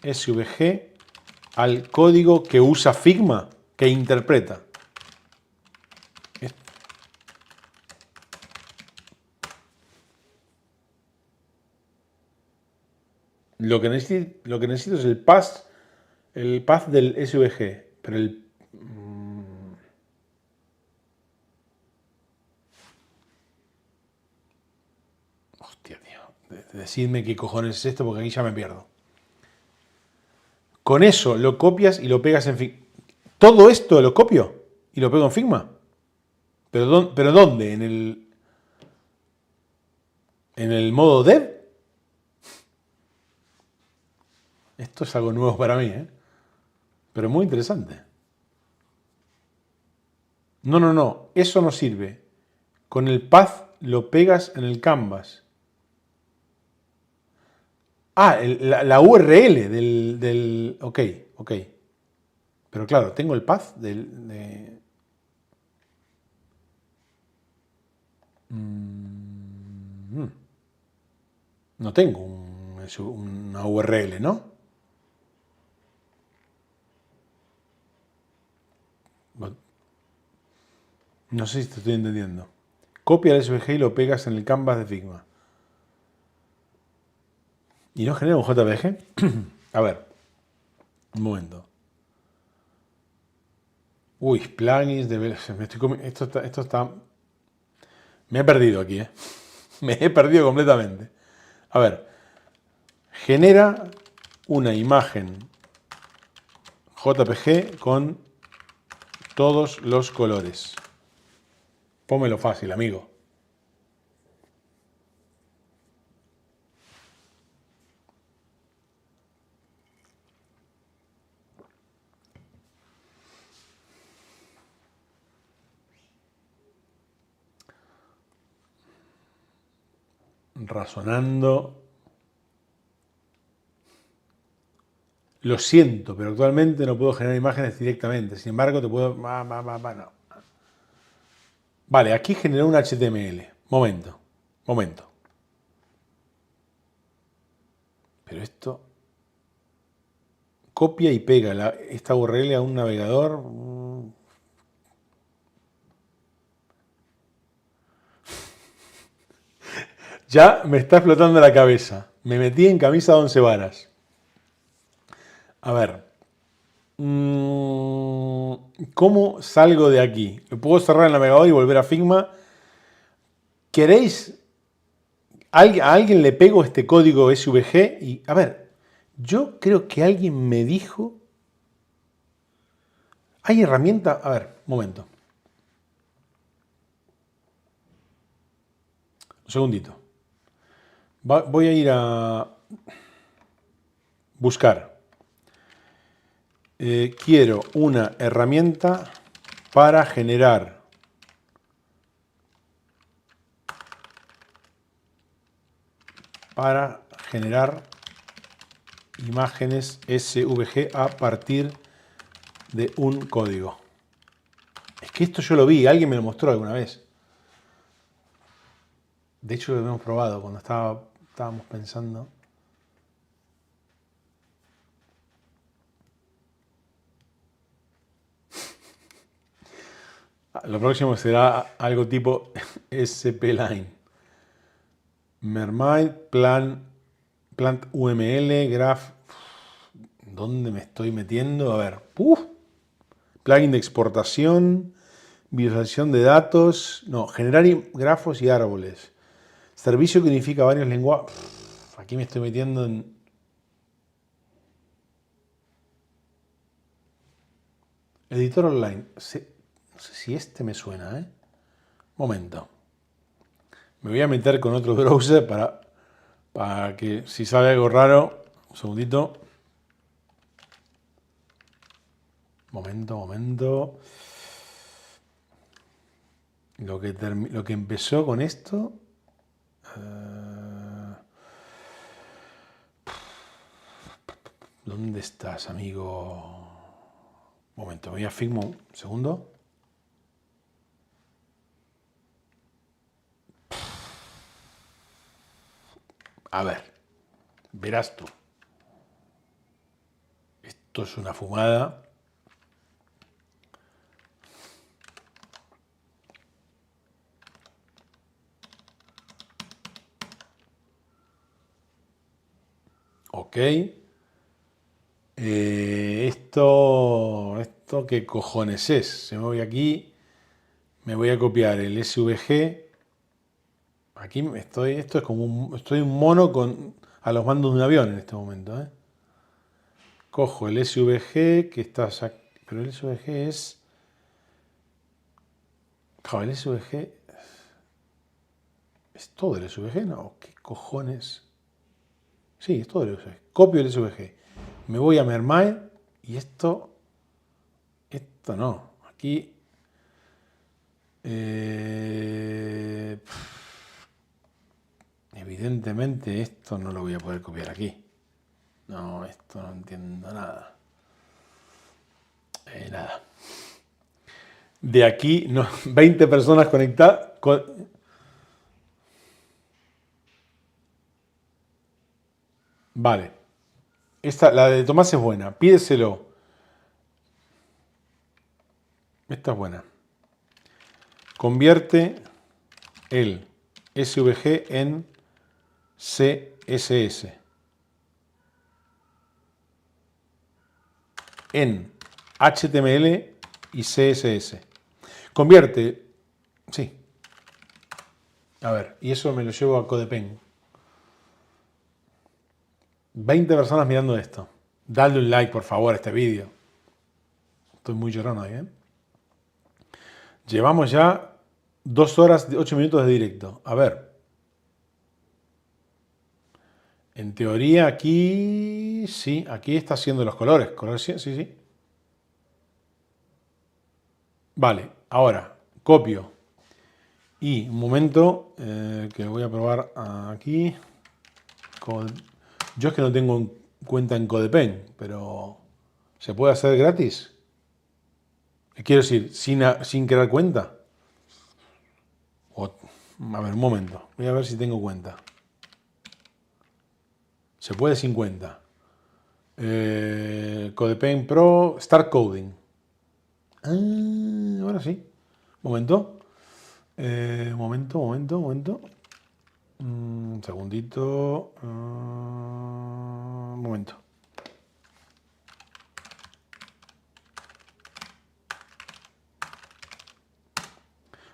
SVG al código que usa Figma, que interpreta. Lo que necesito es el path del SVG, pero el. Hostia, tío. Decidme qué cojones es esto porque aquí ya me pierdo. Con eso lo copias y lo pegas en Figma. Todo esto lo copio y lo pego en Figma. ¿Pero dónde? ¿En el modo dev? Esto es algo nuevo para mí, ¿eh? Pero muy interesante. No. Eso no sirve. Con el path lo pegas en el canvas. Ah, la URL del. Ok. Pero claro, tengo el path No tengo una URL, ¿no? No sé si te estoy entendiendo. Copia el SVG y lo pegas en el canvas de Figma. ¿Y no genera un JPG? A ver, un momento. Uy, plugins de. Esto está. Me he perdido aquí, ¿eh? Me he perdido completamente. A ver, genera una imagen JPG con todos los colores. Pómelo fácil, amigo. Razonando. Lo siento, pero actualmente no puedo generar imágenes directamente. Sin embargo, te puedo. No. Vale, aquí generó un HTML. Momento. Pero esto... Copia y pega esta URL a un navegador. Ya me está explotando la cabeza. Me metí en camisa de 11 varas. A ver. ¿Cómo salgo de aquí? ¿Puedo cerrar el navegador y volver a Figma? ¿Queréis? ¿A alguien le pego este código SVG? Y, a ver, yo creo que alguien me dijo... ¿Hay herramienta? A ver, un momento. Un segundito. Voy a ir a buscar. Quiero una herramienta para generar imágenes SVG a partir de un código. Es que esto yo lo vi, alguien me lo mostró alguna vez. De hecho lo hemos probado cuando estábamos pensando. Lo próximo será algo tipo SP-Line. Mermaid, Plant UML, Graph. ¿Dónde me estoy metiendo? A ver. Plugin de exportación, visualización de datos. No, generar grafos y árboles. Servicio que unifica varios lenguajes. Aquí me estoy metiendo en... Editor online. No sé si este me suena, ¿eh? Momento. Me voy a meter con otro browser para que si sale algo raro... Un segundito. Momento. Lo que empezó con esto... ¿Dónde estás, amigo? Momento, me voy a Figma un segundo. A ver, verás tú. Esto es una fumada. Ok. Esto ¿qué cojones es? Se me voy aquí, me voy a copiar el SVG. Aquí esto es como estoy un mono a los mandos de un avión en este momento, ¿eh? Cojo el SVG que está aquí, pero el SVG es... Claro, el SVG... ¿Es todo el SVG? No, ¿qué cojones? Sí, es todo el SVG. Copio el SVG. Me voy a Mermaid y esto no. Aquí... evidentemente esto no lo voy a poder copiar aquí. No, esto no entiendo nada. Nada. De aquí, no, 20 personas conectadas. Vale. La de Tomás es buena. Pídeselo. Esta es buena. Convierte el SVG en CSS. En HTML y CSS. Convierte. Sí. A ver, y eso me lo llevo a CodePen. 20 personas mirando esto. Dale un like, por favor, a este vídeo. Estoy muy llorón hoy, ¿eh? Llevamos ya 2 horas, 8 minutos de directo. A ver. En teoría aquí... Sí, aquí está haciendo los colores. Sí. Vale, ahora copio. Y un momento que voy a probar aquí. Yo es que no tengo cuenta en CodePen, pero ¿se puede hacer gratis? Quiero decir, sin crear cuenta. A ver, un momento. Voy a ver si tengo cuenta. Se puede sin cuenta. CodePen Pro, Start Coding. Ahora sí. Momento. Momento. Un segundito. Momento.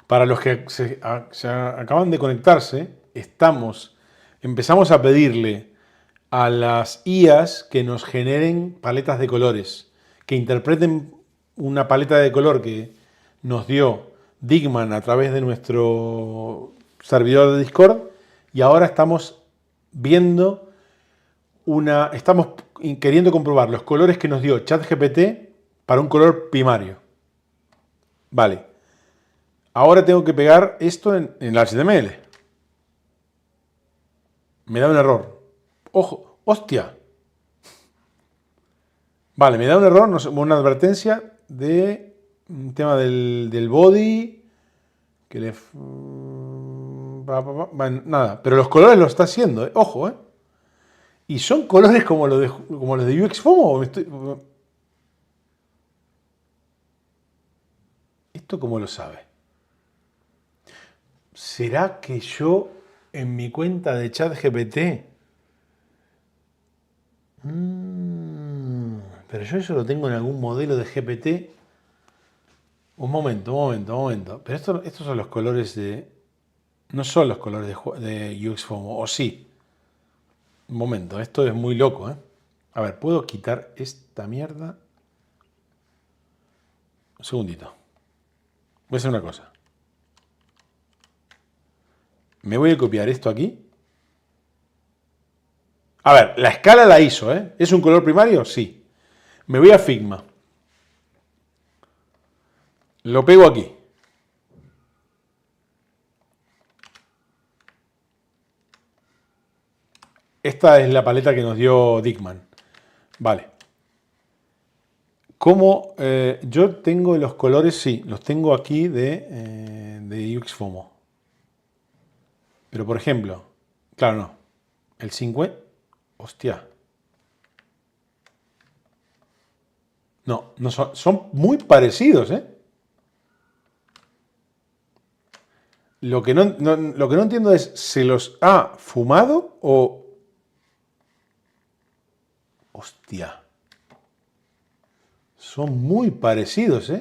Para los que se acaban de conectarse, empezamos a pedirle a las IAs que nos generen paletas de colores, que interpreten una paleta de color que nos dio Digman a través de nuestro servidor de Discord, y ahora estamos estamos queriendo comprobar los colores que nos dio ChatGPT para un color primario. Vale. Ahora tengo que pegar esto en el HTML. Me da un error. Ojo, hostia. Vale, me da un error, una advertencia de un tema del body. Que le... Bueno, nada, pero los colores lo está haciendo, ojo, Y son colores como los de UXFOMO. ¿Esto cómo lo sabe? ¿Será que yo en mi cuenta de ChatGPT? Pero yo eso lo tengo en algún modelo de GPT. Un momento. Pero estos son los colores de... No son los colores de UXFOMO, ¿o sí? Un momento, esto es muy loco, A ver, ¿puedo quitar esta mierda? Un segundito. Voy a hacer una cosa. Me voy a copiar esto aquí. A ver, la escala la hizo, ¿Es un color primario? Sí. Me voy a Figma. Lo pego aquí. Esta es la paleta que nos dio Digman. Vale. Como yo tengo los colores, sí, los tengo aquí de UXFOMO. Pero por ejemplo, claro, no. El 50. Hostia. No son muy parecidos, Lo que no entiendo es, ¿se los ha fumado o...? Hostia. Son muy parecidos,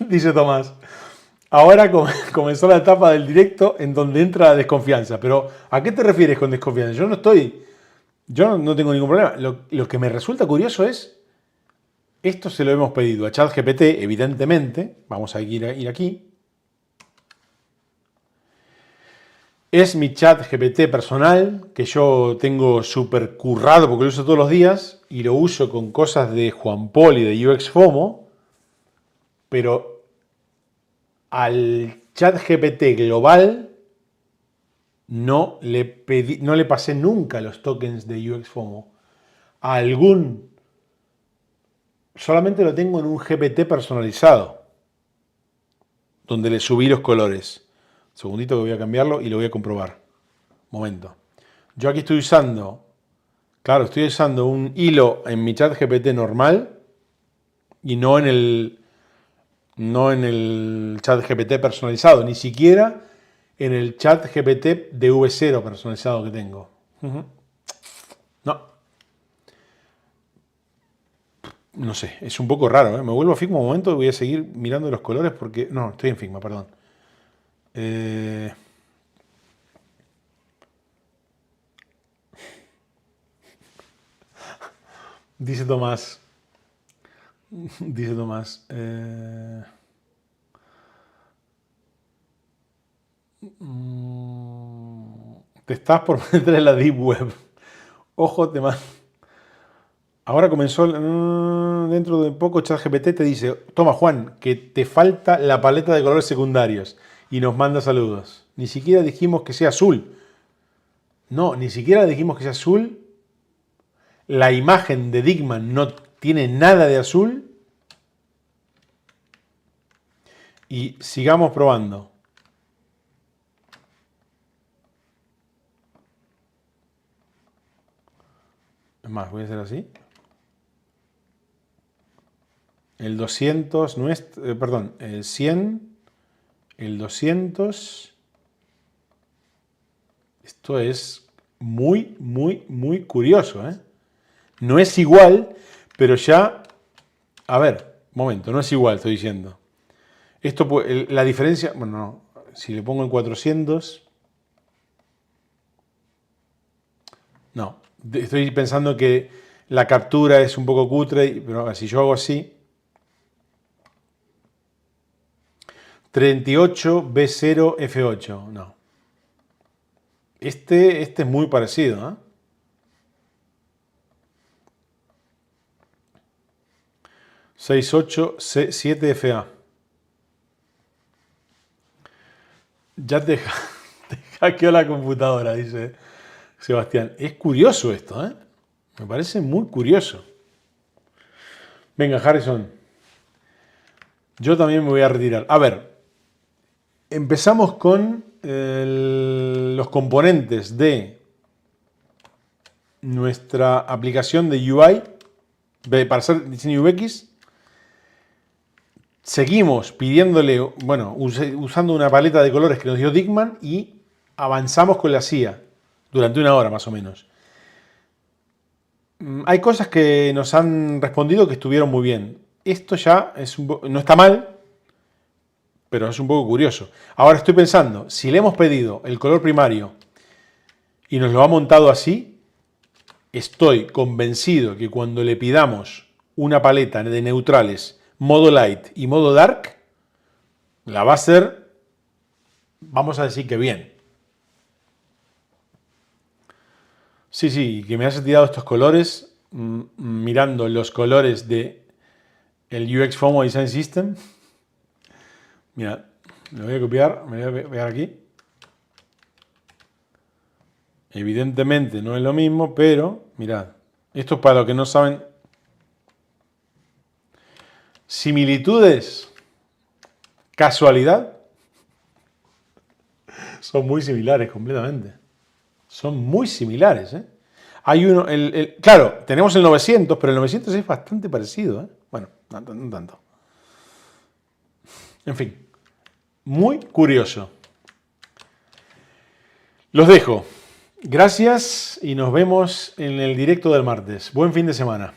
Dice Tomás. Ahora comenzó la etapa del directo en donde entra la desconfianza. Pero, ¿a qué te refieres con desconfianza? Yo no tengo ningún problema. Lo que me resulta curioso es, esto se lo hemos pedido a ChatGPT, evidentemente. Vamos a ir aquí. Es mi ChatGPT personal, que yo tengo súper currado porque lo uso todos los días y lo uso con cosas de Juan Paul y de UXFOMO, pero al ChatGPT global no le pasé nunca los tokens de UXFOMO. Solamente lo tengo en un GPT personalizado, donde le subí los colores. Segundito que voy a cambiarlo y lo voy a comprobar. Momento. Yo aquí estoy usando un hilo en mi ChatGPT normal y no en el ChatGPT personalizado, ni siquiera en el ChatGPT de V0 personalizado que tengo. No sé, es un poco raro, Me vuelvo a Figma un momento y voy a seguir mirando los colores porque... No, estoy en Figma, perdón. Dice Tomás. Te estás por meter en la Deep Web. Ojo, te mando. Ahora comenzó, dentro de poco ChatGPT te dice, toma Juan, que te falta la paleta de colores secundarios y nos manda saludos. Ni siquiera dijimos que sea azul. No, ni siquiera dijimos que sea azul. La imagen de Digman no tiene nada de azul. Y sigamos probando. Es más, voy a hacer así. El 200, perdón, el 100, el 200. Esto es muy, muy, muy curioso, ¿eh? No es igual, pero ya... A ver, momento, no es igual, estoy diciendo. Esto, la diferencia... Bueno, no, si le pongo el 400... No, estoy pensando que la captura es un poco cutre, pero si yo hago así... 38 B0 F8, no. Este es muy parecido, ¿eh? 68 C7 FA. Ya te hackeó la computadora, dice Sebastián. Es curioso esto, ¿eh? Me parece muy curioso. Venga, Harrison. Yo también me voy a retirar. A ver, empezamos con los componentes de nuestra aplicación de UI para hacer diseño UX. Seguimos pidiéndole, bueno, usando una paleta de colores que nos dio Dickman y avanzamos con la CIA durante 1 hora más o menos. Hay cosas que nos han respondido que estuvieron muy bien. Esto ya no está mal, pero es un poco curioso. Ahora estoy pensando, si le hemos pedido el color primario y nos lo ha montado así, estoy convencido que cuando le pidamos una paleta de neutrales, modo light y modo dark, la va a hacer, vamos a decir que bien. Sí, que me has tirado estos colores, mirando los colores de el UX FOMO Design System. Mira, lo voy a copiar, me voy a pegar aquí. Evidentemente no es lo mismo, pero mirad, esto es para los que no saben. Similitudes, casualidad, son muy similares completamente. Son muy similares, ¿eh? Hay uno, claro, tenemos el 900, pero el 900 es bastante parecido, ¿eh? Bueno, no tanto. En fin, muy curioso. Los dejo. Gracias y nos vemos en el directo del martes. Buen fin de semana.